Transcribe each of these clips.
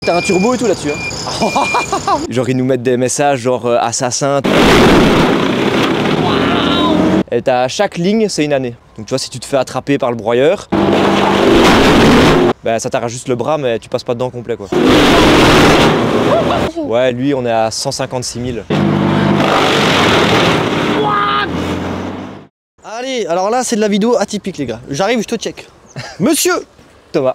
T'as un turbo et tout là-dessus. Hein. Genre ils nous mettent des messages genre assassin. Et t'as chaque ligne, c'est une année. Donc tu vois, si tu te fais attraper par le broyeur, bah, ça t'arrache juste le bras, mais tu passes pas dedans complet quoi. Ouais, lui on est à 156 000. Allez, alors là c'est de la vidéo atypique les gars. J'arrive, je te check. Monsieur Thomas.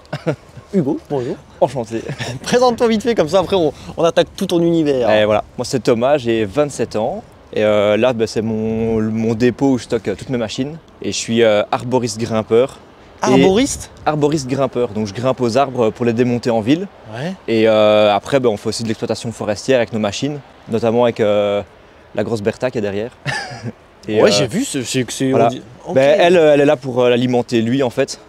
Hugo, bonjour. Enchanté. Présente-toi vite fait, comme ça après on attaque tout ton univers. Et voilà, moi c'est Thomas, j'ai 27 ans. Et là bah, c'est mon dépôt où je stocke toutes mes machines. Et je suis arboriste grimpeur. Arboriste? Arboriste grimpeur, donc je grimpe aux arbres pour les démonter en ville. Ouais. Et après bah, on fait aussi de l'exploitation forestière avec nos machines, notamment avec la grosse Bertha qui est derrière. Et, ouais, j'ai vu, c'est... Voilà. Okay. Ben, elle est là pour l'alimenter lui en fait.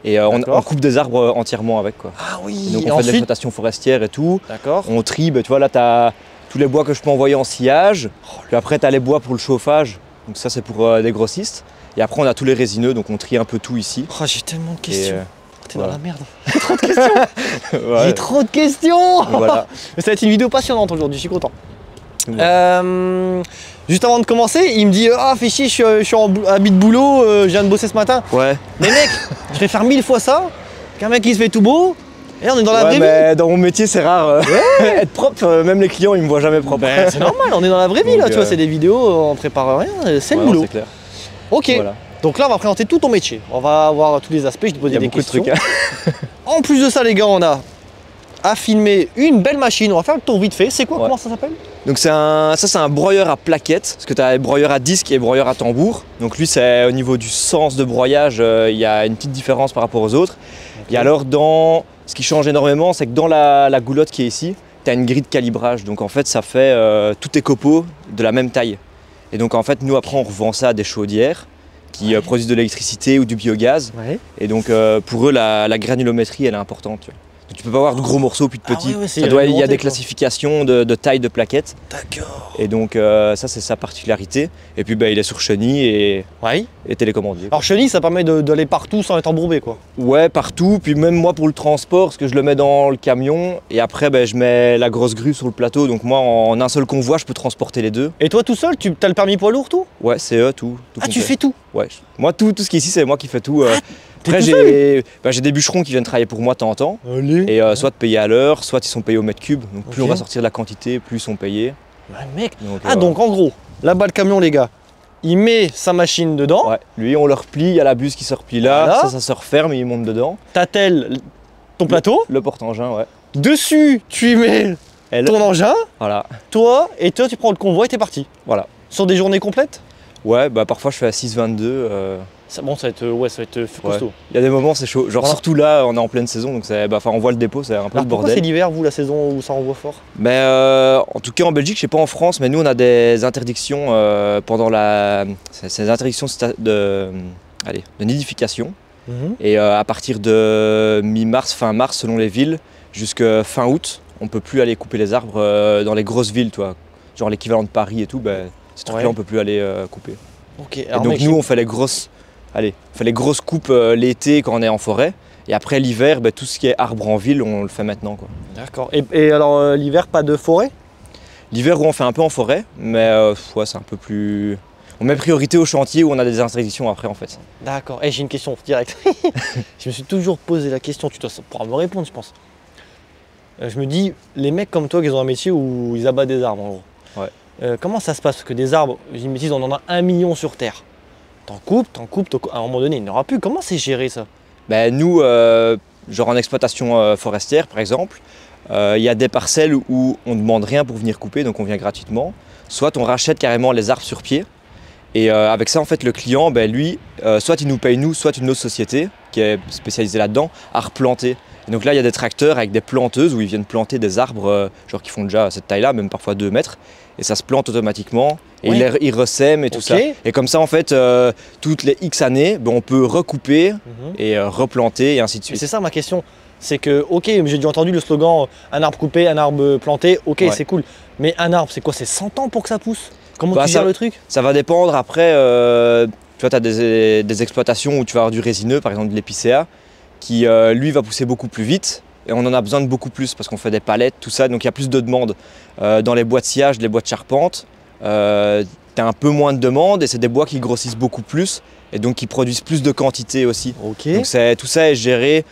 Et on coupe des arbres entièrement avec quoi. Ah oui. Et donc on fait de l'exploitation forestière et tout. D'accord. On trie, ben, tu vois là tu as tous les bois que je peux envoyer en sillage. Puis après tu as les bois pour le chauffage. Donc ça c'est pour des grossistes. Et après on a tous les résineux, donc on trie un peu tout ici. Oh, j'ai tellement de questions. T'es voilà. dans la merde. J'ai trop de questions. Ouais. J'ai trop de questions. Voilà. Mais ça va être une vidéo passionnante aujourd'hui, je suis content. Juste avant de commencer, il me dit ah fais chier, je suis en habit de boulot, je viens de bosser ce matin. Ouais. Mais mec, je vais faire 1000 fois ça qu'un mec qui se fait tout beau. Et là on est dans la vraie vie. Dans mon métier c'est rare être propre, même les clients ils me voient jamais propre. Ben, c'est normal, on est dans la vraie vie là, tu vois, c'est des vidéos, on prépare rien, c'est le boulot. C'est clair. Ok, voilà. Donc là on va présenter tout ton métier, on va voir tous les aspects, je te poser des questions. De trucs. En plus de ça les gars, on a à filmer une belle machine, on va faire le tour vite fait. C'est quoi, comment ça s'appelle? Donc c'est un broyeur à plaquettes, parce que tu as broyeur à disque et broyeur à tambour. Donc lui c'est au niveau du sens de broyage, il y a une petite différence par rapport aux autres. Okay. Et alors ce qui change énormément, c'est que dans la goulotte qui est ici, tu as une grille de calibrage. Donc en fait ça fait tous tes copeaux de la même taille. Et donc en fait nous après on revend ça à des chaudières qui produisent de l'électricité ou du biogaz. Ouais. Et donc pour eux la granulométrie elle est importante. Tu vois. Tu peux pas avoir de gros morceaux puis de petits. Il y a des classifications de taille de plaquettes. D'accord. Et donc ça c'est sa particularité. Et puis bah, il est sur chenille et télécommandé. Alors chenille ça permet d'aller partout sans être embourbé quoi. Ouais partout, puis même moi pour le transport, parce que je le mets dans le camion et après bah, je mets la grosse grue sur le plateau. Donc moi en un seul convoi je peux transporter les deux. Et toi tout seul, tu as le permis poids lourd tout? Ouais c'est eux tout. Ah tu fais tout? Ouais, moi tout ce qui est ici c'est moi qui fais tout. Après j'ai des bûcherons qui viennent travailler pour moi de temps en temps. Et soit de payer à l'heure, soit ils sont payés au mètre cube. Donc plus on va sortir de la quantité, plus ils sont payés. Ouais, mec. Donc, donc en gros, là-bas le camion les gars, il met sa machine dedans. Ouais, lui on le replie, il y a la buse qui se replie là, voilà. Ça se referme et il monte dedans. T'attelles ton plateau. Le porte-engin, ouais. Dessus tu y mets ton engin. Voilà. Toi tu prends le convoi et t'es parti. Voilà. Sur des journées complètes? Ouais, bah parfois je fais à 6,22. Bon, ça va être costaud. Il y a des moments c'est chaud, genre surtout là on est en pleine saison donc on voit le dépôt, c'est un peu le bordel. Pourquoi c'est l'hiver vous, la saison où ça envoie fort? En tout cas en Belgique, je sais pas en France, mais nous on a des interdictions pendant ces interdictions de nidification. Et à partir de mi-mars, fin mars selon les villes, jusqu'à fin août, on peut plus aller couper les arbres dans les grosses villes, toi. Genre l'équivalent de Paris et tout, ces trucs-là on peut plus aller couper. Okay, et donc nous on fait les grosses coupes l'été quand on est en forêt. Et après l'hiver, tout ce qui est arbre en ville, on le fait maintenant. D'accord. Et alors l'hiver, pas de forêt? L'hiver où on fait un peu en forêt, mais c'est un peu plus... On met priorité au chantier où on a des interdictions après en fait. D'accord. Et j'ai une question directe. Je me suis toujours posé la question, tu dois pouvoir me répondre je pense. Je me dis, les mecs comme toi qui ont un métier où ils abattent des arbres en gros. Ouais. Comment ça se passe? Parce que des arbres, j'ai une bêtise, on en a 1 million sur Terre. T'en coupes, à un moment donné, il n'y en aura plus. Comment c'est géré ça? Nous, genre en exploitation forestière par exemple, il y a des parcelles où on ne demande rien pour venir couper, donc on vient gratuitement. Soit on rachète carrément les arbres sur pied. Et avec ça, en fait, le client, lui, soit il nous paye nous, soit une autre société qui est spécialisée là-dedans, à replanter. Et donc là, il y a des tracteurs avec des planteuses où ils viennent planter des arbres genre qui font déjà cette taille-là, même parfois 2 mètres. Et ça se plante automatiquement. Et ils ressèment et tout ça. Et comme ça, en fait, toutes les X années, on peut recouper et replanter et ainsi de suite. C'est ça ma question. C'est que, ok, j'ai déjà entendu le slogan un arbre coupé, un arbre planté, ok, c'est cool. Mais un arbre, c'est quoi? C'est 100 ans pour que ça pousse? Comment tu gères le truc? Ça va dépendre. Après, tu vois, tu as des exploitations où tu vas avoir du résineux, par exemple de l'épicéa, qui lui va pousser beaucoup plus vite. et on en a besoin de beaucoup plus parce qu'on fait des palettes, tout ça, donc il y a plus de demandes. Dans les bois de sciage, les bois de charpente, tu as un peu moins de demandes et c'est des bois qui grossissent beaucoup plus et donc qui produisent plus de quantité aussi. Okay. Donc tout ça est géré,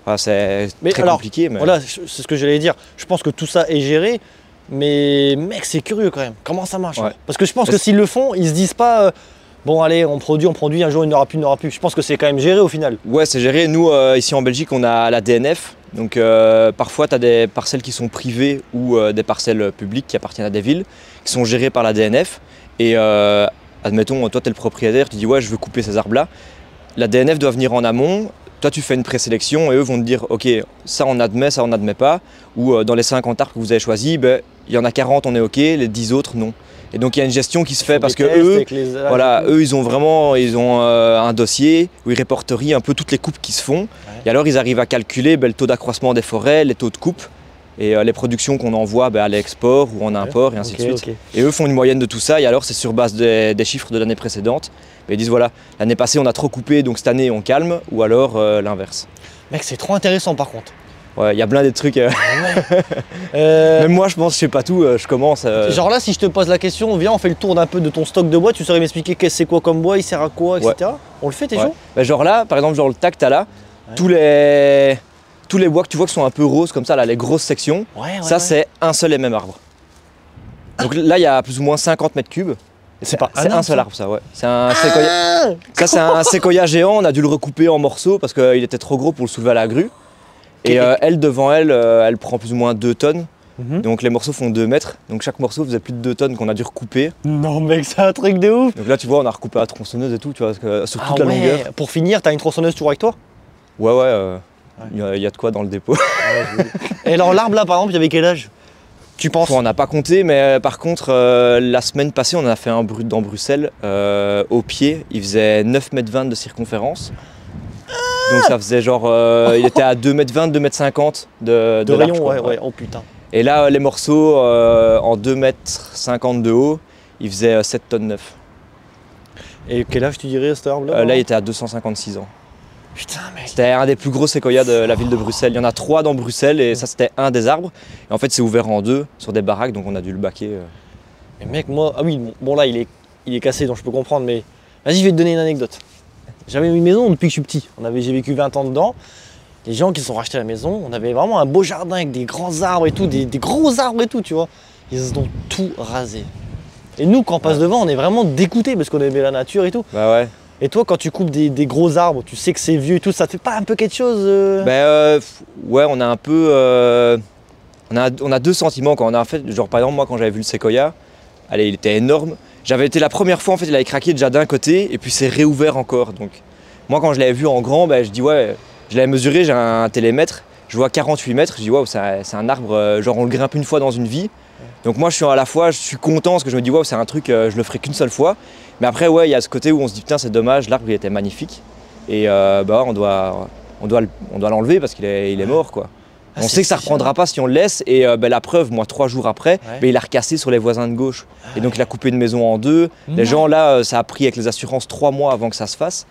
enfin, c'est très compliqué. Mais... Voilà, c'est ce que j'allais dire. Je pense que tout ça est géré, mais mec, c'est curieux quand même. Comment ça marche hein? Parce que je pense que s'ils le font, ils se disent pas bon allez, on produit, un jour il n'y aura plus. Je pense que c'est quand même géré au final. Ouais, c'est géré. Nous, ici en Belgique, on a la DNF. Donc parfois, tu as des parcelles qui sont privées ou des parcelles publiques qui appartiennent à des villes, qui sont gérées par la DNF. Et admettons, toi, tu es le propriétaire, tu dis ouais, je veux couper ces arbres-là. La DNF doit venir en amont. Toi, tu fais une présélection et eux vont te dire ok, ça on admet pas. Ou dans les 50 arbres que vous avez choisis, ben, il y en a 40, on est ok, les 10 autres, non. Et donc il y a une gestion qui se fait parce que eux, ils ont un dossier où ils répertorient un peu toutes les coupes qui se font. Ouais. Et alors ils arrivent à calculer le taux d'accroissement des forêts, les taux de coupe et les productions qu'on envoie à l'export ou en import et ainsi de suite. Et eux font une moyenne de tout ça et alors c'est sur base des chiffres de l'année précédente. Et ils disent voilà, l'année passée on a trop coupé donc cette année on calme ou alors l'inverse. Mec, c'est trop intéressant par contre. Ouais, il y a plein de trucs. Même moi, je pense, je sais pas tout, je commence. Genre là, si je te pose la question, viens, on fait le tour d'un peu de ton stock de bois, tu saurais m'expliquer c'est quoi comme bois, il sert à quoi, etc. Ouais. On le fait, t'es chaud? Bah, genre là, par exemple, genre le tac, t'as là, tous les bois que tu vois qui sont un peu roses comme ça, là, les grosses sections, ça c'est un seul et même arbre. Donc là, il y a plus ou moins 50 mètres cubes. C'est un seul arbre, ça, ouais. C'est un séquoia. Ça, c'est un séquoia géant, on a dû le recouper en morceaux parce qu'il était trop gros pour le soulever à la grue. Et elle, devant elle, elle prend plus ou moins 2 tonnes. Donc les morceaux font 2 mètres. Donc chaque morceau faisait plus de 2 tonnes qu'on a dû recouper. Non mec, c'est un truc de ouf. Donc là, tu vois, on a recoupé la tronçonneuse et tout, tu vois, sur toute la longueur. Pour finir, t'as une tronçonneuse toujours avec toi? Ouais, il y a de quoi dans le dépôt. Et alors l'arbre là, par exemple, il y avait quel âge? Tu penses? On n'a pas compté, mais par contre, la semaine passée, on a fait un brut dans Bruxelles, au pied. Il faisait 9,20 m de circonférence. Donc ça faisait genre, il était à 2,20 m, 2,50 m de rayon, large, ouais, oh putain. Et là, les morceaux en 2,50 m de haut, il faisait 7,9 tonnes. Et quel âge tu dirais cet arbre-là? Là, il était à 256 ans. Putain, mec. C'était un des plus gros séquoias de la ville de Bruxelles. Il y en a 3 dans Bruxelles et ça, c'était un des arbres. Et en fait, c'est ouvert en 2 sur des baraques, donc on a dû le baquer. Mais mec, moi, ah oui, bon là, il est cassé, donc je peux comprendre, mais vas-y, je vais te donner une anecdote. J'avais une maison depuis que je suis petit. J'ai vécu 20 ans dedans. Les gens qui se sont rachetés la maison, on avait vraiment un beau jardin avec des grands arbres et tout, des gros arbres et tout, tu vois. Ils ont tout rasé. Et nous, quand on passe devant, on est vraiment dégoûtés parce qu'on aimait la nature et tout. Bah ouais. Et toi, quand tu coupes des gros arbres, tu sais que c'est vieux et tout, ça te fait pas un peu quelque chose ouais, on a un peu... on a 2 sentiments quand on a fait, genre par exemple, moi quand j'avais vu le séquoia, allez, il était énorme. J'avais été la première fois, en fait, il avait craqué déjà d'un côté et puis c'est réouvert encore. Donc, moi, quand je l'avais vu en grand, je dis ouais, je l'avais mesuré, j'ai un télémètre, je vois 48 mètres, je dis waouh, c'est un arbre, genre on le grimpe une fois dans une vie. Donc moi, je suis content parce que je me dis waouh, c'est un truc, je le ferai qu'une seule fois. Mais après, ouais, il y a ce côté où on se dit putain, c'est dommage, l'arbre il était magnifique et on doit l'enlever parce qu'il est mort, quoi. On sait que ça ne reprendra pas si on le laisse et la preuve, moi 3 jours après, il a recassé sur les voisins de gauche. Et donc il a coupé une maison en 2. Les gens là, ça a pris avec les assurances 3 mois avant que ça se fasse.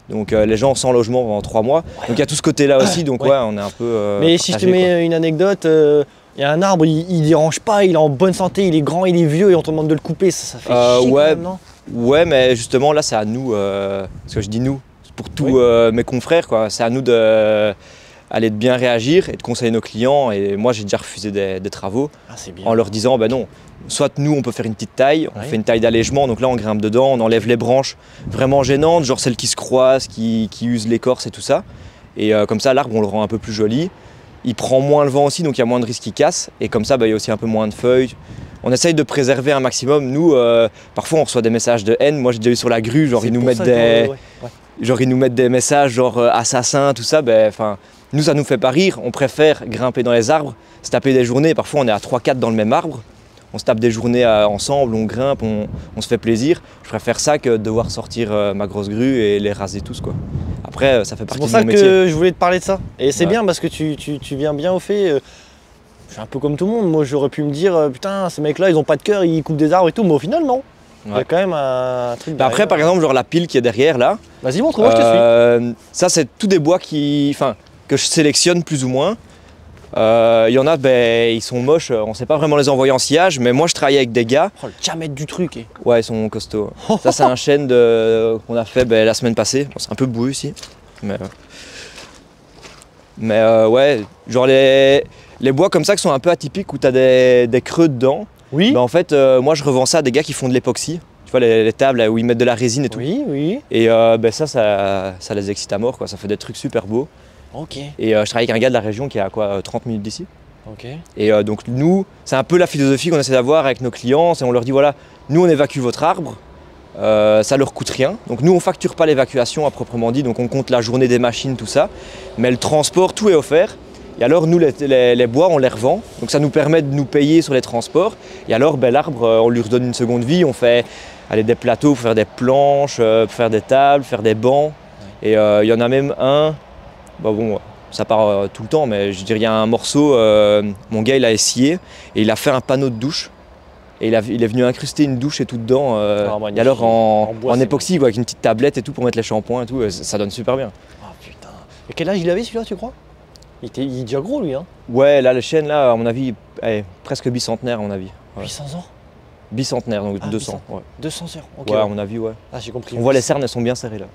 Donc les gens sans logement pendant 3 mois. Donc il y a tout ce côté-là aussi, donc ouais, on est un peu mais si je te mets une anecdote, il y a un arbre, il dérange pas, il est en bonne santé, il est grand, il est vieux et on te demande de le couper, ça fait chier quand même, non? Ouais, mais justement là c'est à nous, parce que je dis nous, pour tous mes confrères, quoi. C'est à nous de bien réagir et de conseiller nos clients. Et moi, j'ai déjà refusé des travaux en leur disant, ben non, soit nous, on peut faire une petite taille, on fait une taille d'allègement, donc là, on grimpe dedans, on enlève les branches vraiment gênantes, genre celles qui se croisent, qui usent l'écorce et tout ça. Et comme ça, l'arbre, on le rend un peu plus joli. Il prend moins le vent aussi, donc il y a moins de risques qu'il casse. Et comme ça, il y a aussi un peu moins de feuilles. On essaye de préserver un maximum. Nous, parfois, on reçoit des messages de haine. Moi, j'ai déjà eu sur la grue, genre ils nous mettent des messages genre assassins, tout ça. Nous, ça nous fait pas rire, on préfère grimper dans les arbres, se taper des journées, parfois on est à 3-4 dans le même arbre, on se tape des journées ensemble, on grimpe, on se fait plaisir. Je préfère ça que de devoir sortir ma grosse grue et les raser tous, quoi. Après, ça fait partie de mon métier. C'est pour ça que je voulais te parler de ça. Et c'est bien parce que tu viens bien au fait. Je suis un peu comme tout le monde, moi j'aurais pu me dire, putain, ces mecs-là, ils ont pas de cœur, ils coupent des arbres et tout, mais au final, non. Il y a quand même un truc derrière. Après, par exemple, genre la pile qui est derrière, là. Vas-y, montre-moi, je te suis. Ça, c'est tous des bois que je sélectionne plus ou moins. Il y en a, ben, ils sont moches, on ne sait pas vraiment les envoyer en sciage, mais moi je travaille avec des gars. Oh, le diamètre du truc. Ouais, ils sont costauds. Ça, c'est un chêne qu'on a fait la semaine passée. Bon, c'est un peu boueux ici. Mais ouais, genre les bois comme ça qui sont un peu atypiques où tu as des creux dedans. Oui. Ben, en fait, moi je revends ça à des gars qui font de l'époxy. Tu vois, les tables où ils mettent de la résine et tout. Oui, oui. Et ben, ça les excite à mort, quoi. Ça fait des trucs super beaux. Ok. Et je travaille avec un gars de la région qui est à quoi, 30 minutes d'ici. Ok. Et donc nous, c'est un peu la philosophie qu'on essaie d'avoir avec nos clients. On leur dit voilà, nous on évacue votre arbre, ça leur coûte rien. Donc nous on facture pas l'évacuation à proprement dit, donc on compte la journée des machines, tout ça. Mais le transport, tout est offert. Et alors nous les bois on les revend, donc ça nous permet de nous payer sur les transports. Et alors ben, l'arbre on lui redonne une seconde vie, on fait des plateaux pour faire des planches, pour faire des tables, faire des bancs. Et il y en a même un, bah bon, ça part tout le temps, mais je dirais il y a un morceau, mon gars il a essayé et il a fait un panneau de douche. Et il est venu incruster une douche et tout dedans. Et alors en époxy avec une petite tablette et tout pour mettre les shampoings et tout, ça donne super bien. Oh putain. Et quel âge il avait celui-là tu crois? Il est déjà gros lui hein? Ouais, là le chêne là à mon avis, presque bicentenaire à mon avis. Ouais. 800 ans? Bicentenaire, donc 200. Ouais. 200 ans, ok. Ouais, à mon avis, ouais. Ah, j'ai compris. On voit les cernes, elles sont bien serrées là.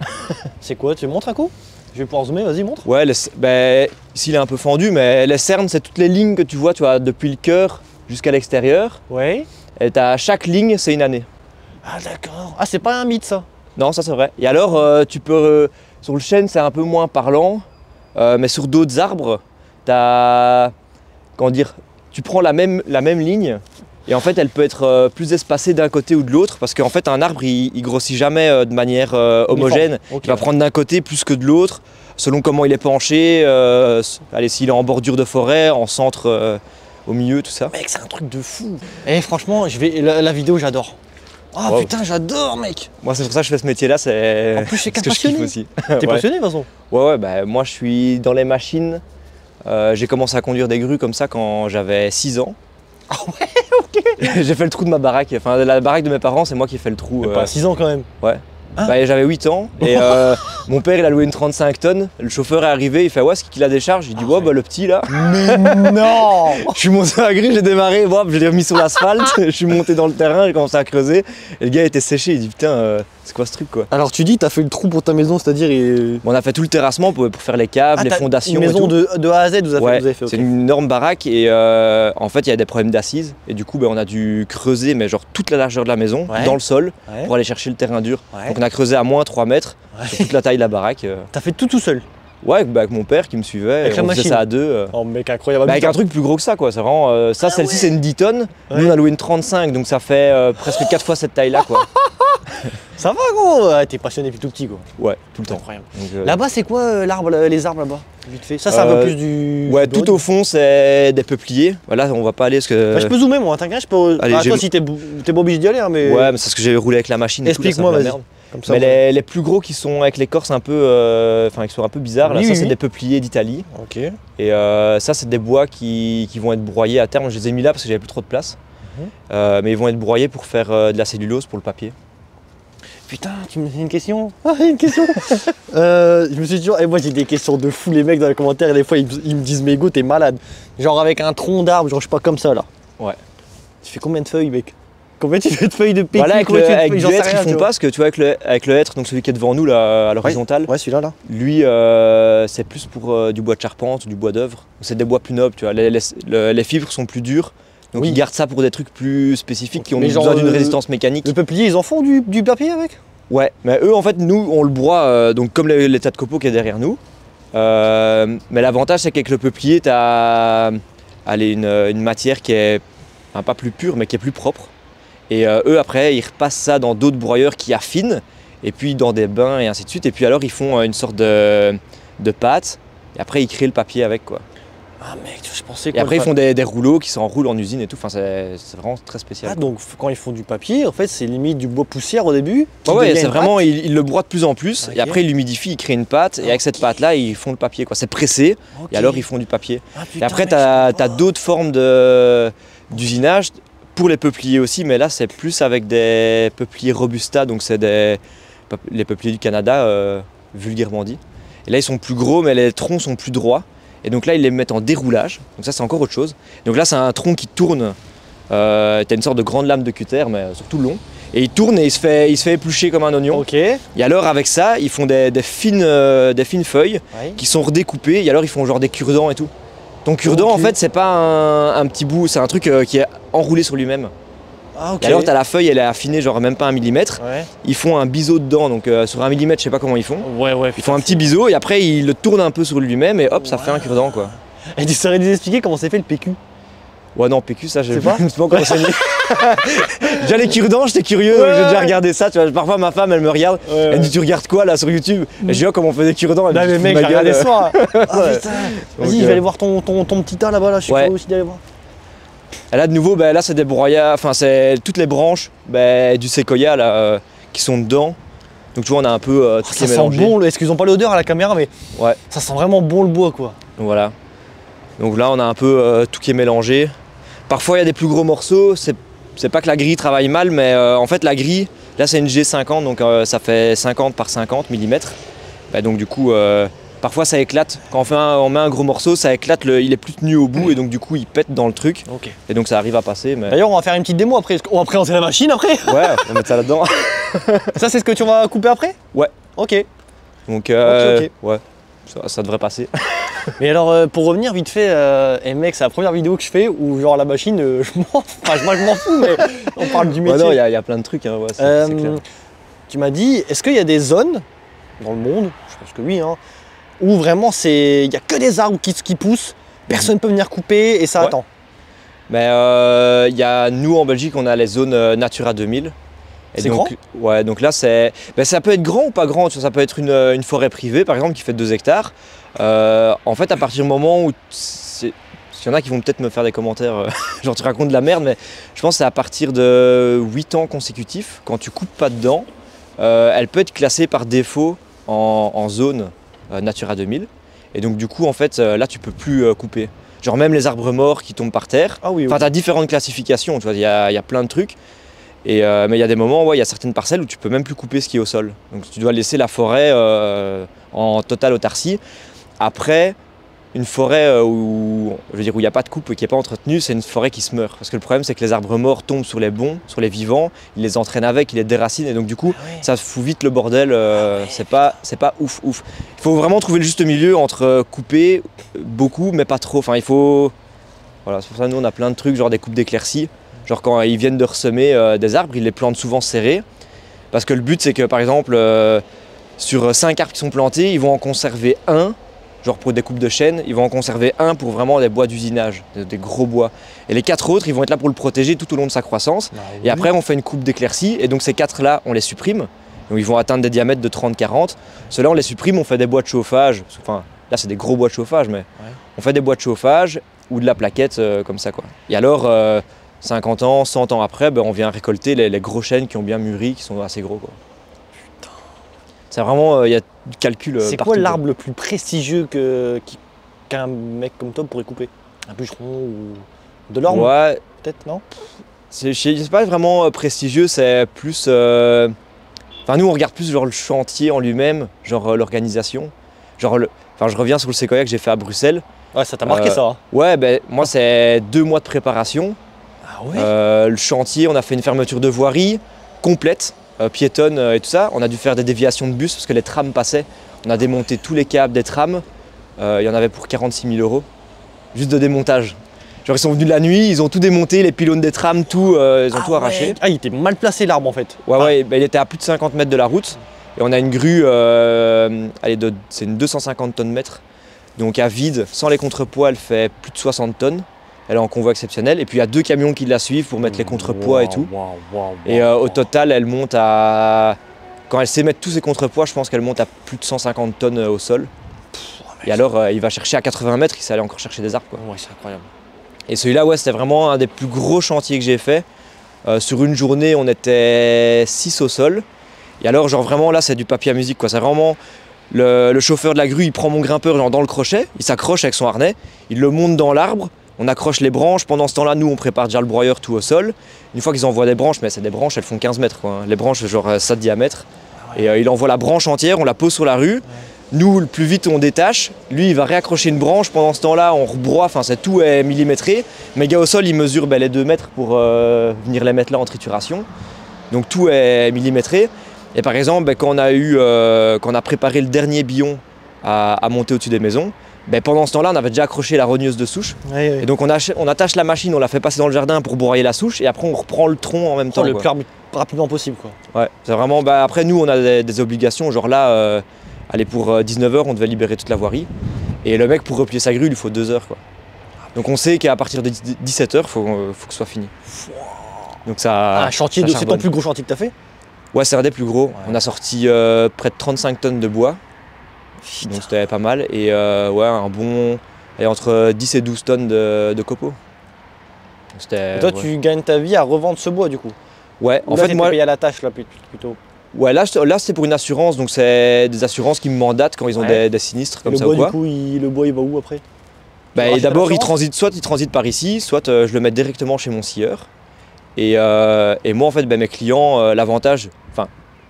C'est quoi? Tu me montres un coup? Je vais pouvoir zoomer, vas-y, montre. Ouais, ben, ici il est un peu fendu, mais les cernes, c'est toutes les lignes que tu vois depuis le cœur jusqu'à l'extérieur. Ouais. Et chaque ligne, c'est une année. Ah, d'accord. Ah, c'est pas un mythe ça? Non, ça c'est vrai. Et alors, tu peux. Sur le chêne, c'est un peu moins parlant, mais sur d'autres arbres, t'as. Comment dire? Tu prends la même ligne. Et en fait, elle peut être plus espacée d'un côté ou de l'autre parce qu'en fait, un arbre, il grossit jamais de manière homogène. Okay. Il va prendre d'un côté plus que de l'autre, selon comment il est penché. Allez, s'il est en bordure de forêt, en centre, au milieu, tout ça. Mec, c'est un truc de fou. Et franchement, la vidéo, j'adore. Oh wow. Putain, j'adore, mec. Moi, c'est pour ça que je fais ce métier-là. En plus, je suis que je kiffe aussi. T'es passionné, de toute façon? Ouais, bah, moi, je suis dans les machines. J'ai commencé à conduire des grues comme ça quand j'avais 6 ans. Ah ouais, ok. J'ai fait le trou de ma baraque, enfin la baraque de mes parents, c'est moi qui ai fait le trou. Pas 6 ans quand même. Ouais. Hein? Bah, j'avais 8 ans et mon père il a loué une 35 tonnes, le chauffeur est arrivé, il fait ouais, c'est qui la décharge? Il dit ouais, bah le petit là. Mais non. Je suis monté à la grille, j'ai démarré, je l'ai remis sur l'asphalte, je suis monté dans le terrain, j'ai commencé à creuser et le gars était séché, il dit putain, c'est quoi ce truc quoi? Alors tu dis t'as fait le trou pour ta maison, c'est-à-dire On a fait tout le terrassement pour faire les câbles, les fondations. Une maison de A à Z vous avez fait? C'est une énorme baraque et en fait il y a des problèmes d'assises et du coup on a dû creuser mais genre toute la largeur de la maison, dans le sol, pour aller chercher le terrain dur. Donc on a creusé à moins 3 mètres sur toute la taille de la baraque. T'as fait tout seul? Ouais, avec mon père qui me suivait, avec on faisait ça à deux. Oh mec, incroyable. Avec un truc plus gros que ça quoi, c'est vraiment... ça, celle-ci c'est une 10 tonnes, nous on a loué une 35, donc ça fait presque 4 fois cette taille là quoi. Ça va gros, t'es passionné depuis tout petit quoi. Ouais, tout le temps. Incroyable. Là-bas c'est quoi les arbres là-bas? Vite fait. Ça c'est un peu plus du... Ouais, tout au fond c'est des peupliers. Là on va pas aller parce que... Bah, je peux zoomer moi, t'inquiète, je peux... Allez, toi si t'es pas obligé d'y aller hein, mais... Ouais, mais c'est parce que j'ai roulé avec la machine. Explique-moi, vas-y. Mais les plus gros qui sont avec l'écorce un peu, qui sont un peu bizarres, là, ça c'est des peupliers d'Italie. Ok. Et ça c'est des bois qui vont être broyés à terme. Je les ai mis là parce que j'avais plus trop de place. Mais ils vont être broyés pour faire de la cellulose pour le papier. Putain, tu me fais une question? Ah, une question. Je me suis dit, moi j'ai des questions de fou, les mecs dans les commentaires, et des fois ils me disent, mais go, t'es malade. Genre avec un tronc d'arbre, genre je sais pas comme ça là. Ouais. Tu fais combien de feuilles, mec? Combien tu fais de feuilles de pékin? Voilà, avec le hêtre, ils font pas, parce que tu vois, avec le hêtre, donc celui qui est devant nous là, à l'horizontale. Ouais, celui-là là. Lui, c'est plus pour du bois de charpente ou du bois d'œuvre. C'est des bois plus nobles, tu vois. Les fibres sont plus dures. Donc ils gardent ça pour des trucs plus spécifiques qui ont besoin d'une résistance mécanique. Le peuplier, ils en font du papier avec? Ouais, mais eux en fait, nous on le broie donc comme les tas de copeaux qui est derrière nous. Mais l'avantage c'est qu'avec le peuplier, tu as une matière qui est pas plus pure mais qui est plus propre. Et eux après, ils repassent ça dans d'autres broyeurs qui affinent, et puis dans des bains et ainsi de suite. Et puis alors ils font une sorte de pâte, et après ils créent le papier avec quoi. Ah mec, je pensais quoi. Et après ils font des rouleaux qui s'enroulent en usine et tout, enfin c'est vraiment très spécial. Ah donc quand ils font du papier, en fait c'est limite du bois poussière au début? Ouais, c'est vraiment, ils le broient de plus en plus, et après ils l'humidifient, ils créent une pâte, et avec cette pâte là ils font le papier quoi. C'est pressé, et alors ils font du papier. Ah, putain, et après tu as d'autres formes d'usinage, pour les peupliers aussi, mais là c'est plus avec des peupliers robusta, donc c'est les peupliers du Canada, vulgairement dit. Et là ils sont plus gros, mais les troncs sont plus droits. Et donc là, ils les mettent en déroulage. Donc ça, c'est encore autre chose. Donc là, c'est un tronc qui tourne. T'as une sorte de grande lame de cutter, mais sur tout le long. Et il tourne et il se fait éplucher comme un oignon. Ok. Et alors, avec ça, ils font des fines feuilles qui sont redécoupées. Et alors, ils font genre des cure-dents et tout. Ton cure-dent, en fait, c'est pas un petit bout, c'est un truc qui est enroulé sur lui-même. Ah, ok. Et alors, t'as la feuille, elle est affinée, genre même pas 1 millimètre. Ouais. Ils font un biseau dedans, donc sur 1 millimètre, je sais pas comment ils font. Ouais. Ils font un petit biseau et après, ils le tournent un peu sur lui-même et hop, ça fait un cure-dent, quoi. Et tu saurais nous expliquer comment c'est fait le PQ? Ouais, non, PQ, ça, je sais pas. me suis pas encore enseigné. Déjà, les cure-dents, j'étais curieux, donc j'ai déjà regardé ça. Tu vois, parfois, ma femme, elle me regarde. Elle me dit, tu regardes quoi là sur YouTube? Et je dis, oh, comment on fait des cure-dents? Non, mais mec, j'ai regardé ce soir. Ah, Ouais. putain. Vas-y, je vais aller voir ton petit tas là-bas, là. Je suis curieux aussi d'aller voir. Et là, de nouveau, là, c'est des broyats, enfin, c'est toutes les branches du séquoia là, qui sont dedans. Donc, tu vois, on a un peu tout qui est mélangé. Ça sent bon, excusez-moi pas l'odeur à la caméra, mais ouais. Ça sent vraiment bon le bois, quoi. Donc, voilà. Donc là, on a un peu tout qui est mélangé. Parfois, il y a des plus gros morceaux. C'est pas que la grille travaille mal, mais en fait, la grille, là, c'est une G50, donc ça fait 50 par 50 mm. Donc, du coup, parfois, ça éclate. Quand on met un gros morceau, ça éclate, il est plus tenu au bout, et donc, du coup, il pète dans le truc. Okay. Et donc, ça arrive à passer. Mais... D'ailleurs, on va faire une petite démo après. On va présenter la machine après. Ouais, on va mettre ça là-dedans. Ça, c'est ce que tu vas couper après? Ouais. Ok. Donc, ok. Ouais, ça devrait passer. Mais alors, pour revenir vite fait, mec, c'est la première vidéo que je fais où, genre, la machine, moi, je m'en fous, mais on parle du métier. Ouais, non, il y a plein de trucs, hein, ouais, c'est clair. Tu m'as dit, est-ce qu'il y a des zones dans le monde, je pense que oui, hein, où vraiment il n'y a que des arbres qui poussent, personne ne peut venir couper et ça attend? Mais nous en Belgique, on a les zones Natura 2000. C'est grand? Ouais, donc là, ça peut être grand ou pas grand. Tu vois, ça peut être une forêt privée, par exemple, qui fait 2 hectares. En fait, à partir du moment où... S'il y en a qui vont peut-être me faire des commentaires, genre tu racontes de la merde, mais je pense que c'est à partir de 8 ans consécutifs, quand tu coupes pas dedans, elle peut être classée par défaut en zone Natura 2000. Et donc du coup, en fait, là, tu peux plus couper. Genre même les arbres morts qui tombent par terre. Ah oui, oui. Enfin, tu as différentes classifications, tu vois, il y a plein de trucs. Mais il y a des moments où il y a certaines parcelles où tu peux même plus couper ce qui est au sol. Donc tu dois laisser la forêt en totale autarcie. Après, une forêt où il n'y a pas de coupe et qui n'est pas entretenue, c'est une forêt qui se meurt. Parce que le problème, c'est que les arbres morts tombent sur les bons, sur les vivants, ils les entraînent avec, ils les déracinent, et donc du coup, ça fout vite le bordel. C'est pas ouf. Il faut vraiment trouver le juste milieu entre couper beaucoup, mais pas trop. Enfin, il faut... Voilà, c'est pour ça que nous, on a plein de trucs, genre des coupes d'éclaircies. Genre quand ils viennent de ressemer des arbres, ils les plantent souvent serrés. Parce que le but, c'est que, par exemple, sur 5 arbres qui sont plantés, ils vont en conserver un. Genre pour des coupes de chêne, ils vont en conserver un pour vraiment des bois d'usinage, des gros bois. Et les 4 autres, ils vont être là pour le protéger tout au long de sa croissance. Ah, oui. Et après, on fait une coupe d'éclaircie. Et donc ces 4-là, on les supprime. Donc ils vont atteindre des diamètres de 30-40. Ceux-là, on les supprime, on fait des bois de chauffage. Enfin, là, c'est des gros bois de chauffage, mais on fait des bois de chauffage ou de la plaquette comme ça, quoi. Et alors, 50 ans, 100 ans après, on vient récolter les gros chênes qui ont bien mûri, qui sont assez gros, quoi. C'est vraiment, il y a du calcul partout. C'est quoi l'arbre le plus prestigieux qu'un mec comme toi pourrait couper? Un bûcheron ou de l'orme? Ouais. Peut-être, non? C'est pas vraiment prestigieux, c'est plus... Enfin, nous, on regarde plus genre, le chantier en lui-même, genre l'organisation. Genre, je reviens sur le séquoia que j'ai fait à Bruxelles. Ouais, ça t'a marqué ça, hein? Ouais, moi, c'est 2 mois de préparation. Ah ouais? Le chantier, on a fait une fermeture de voirie complète. Piétonne et tout ça. On a dû faire des déviations de bus parce que les trams passaient. On a démonté tous les câbles des trams. Il y en avait pour 46 000 €. Juste de démontage. Genre ils sont venus la nuit, ils ont tout démonté, les pylônes des trams, tout, ils ont tout arraché. Ah, il était mal placé l'arbre en fait. Ouais, il était à plus de 50 mètres de la route. Et on a une grue, c'est une 250 tonnes mètre. Donc à vide, sans les contrepoids, elle fait plus de 60 tonnes. Elle est en convoi exceptionnel. Et puis il y a 2 camions qui la suivent pour mettre les contrepoids et tout. Et au total, elle monte à... Quand elle sait mettre tous ses contrepoids, je pense qu'elle monte à plus de 150 tonnes au sol. Et alors, il va chercher à 80 mètres, il s'est allé encore chercher des arbres, quoi. Ouais, c'est incroyable. Et celui-là, ouais, c'était vraiment un des plus gros chantiers que j'ai fait. Sur une journée, on était 6 au sol. Et alors, genre vraiment, là, c'est du papier à musique, quoi. C'est vraiment... Le chauffeur de la grue, il prend mon grimpeur genre, dans le crochet, il s'accroche avec son harnais, il le monte dans l'arbre. On accroche les branches, pendant ce temps-là, nous, on prépare déjà le broyeur tout au sol. Une fois qu'ils envoient des branches, mais c'est des branches, elles font 15 mètres, quoi, hein. Les branches, genre ça de diamètre. Et il envoie la branche entière, on la pose sur la rue. Nous, le plus vite on détache, lui il va réaccrocher une branche, pendant ce temps-là on rebroie, enfin tout est millimétré. Mais gars au sol il mesure les 2 mètres pour venir les mettre là en trituration. Donc tout est millimétré. Et par exemple, quand on a préparé le dernier billon à monter au-dessus des maisons, pendant ce temps-là on avait déjà accroché la rogneuse de souche. Oui. Et donc on attache la machine, on la fait passer dans le jardin pour broyer la souche et après on reprend le tronc en même temps. Le plus rapidement possible quoi. Ouais, c'est vraiment, après nous on a des obligations, genre là, allez pour 19 h on devait libérer toute la voirie. Et le mec pour replier sa grue il lui faut 2 heures quoi. Donc on sait qu'à partir de 17 h il faut que ce soit fini. Donc ça. Un chantier, c'est ton plus gros chantier que tu as fait? Ouais, c'est un des plus gros. Ouais. On a sorti près de 35 tonnes de bois. Putain. Donc c'était pas mal. Et ouais, un bon. Et entre 10 et 12 tonnes de copeaux. Et toi, tu gagnes ta vie à revendre ce bois du coup? Ouais, en fait, moi. payé à la tâche là plutôt. Ouais, là c'est pour une assurance, donc c'est des assurances qui me mandatent quand ils ont des sinistres comme ça ou quoi. Du coup, le bois il va où après? D'abord, soit il transite par ici, soit je le mets directement chez mon scieur. Et moi, en fait, mes clients, l'avantage,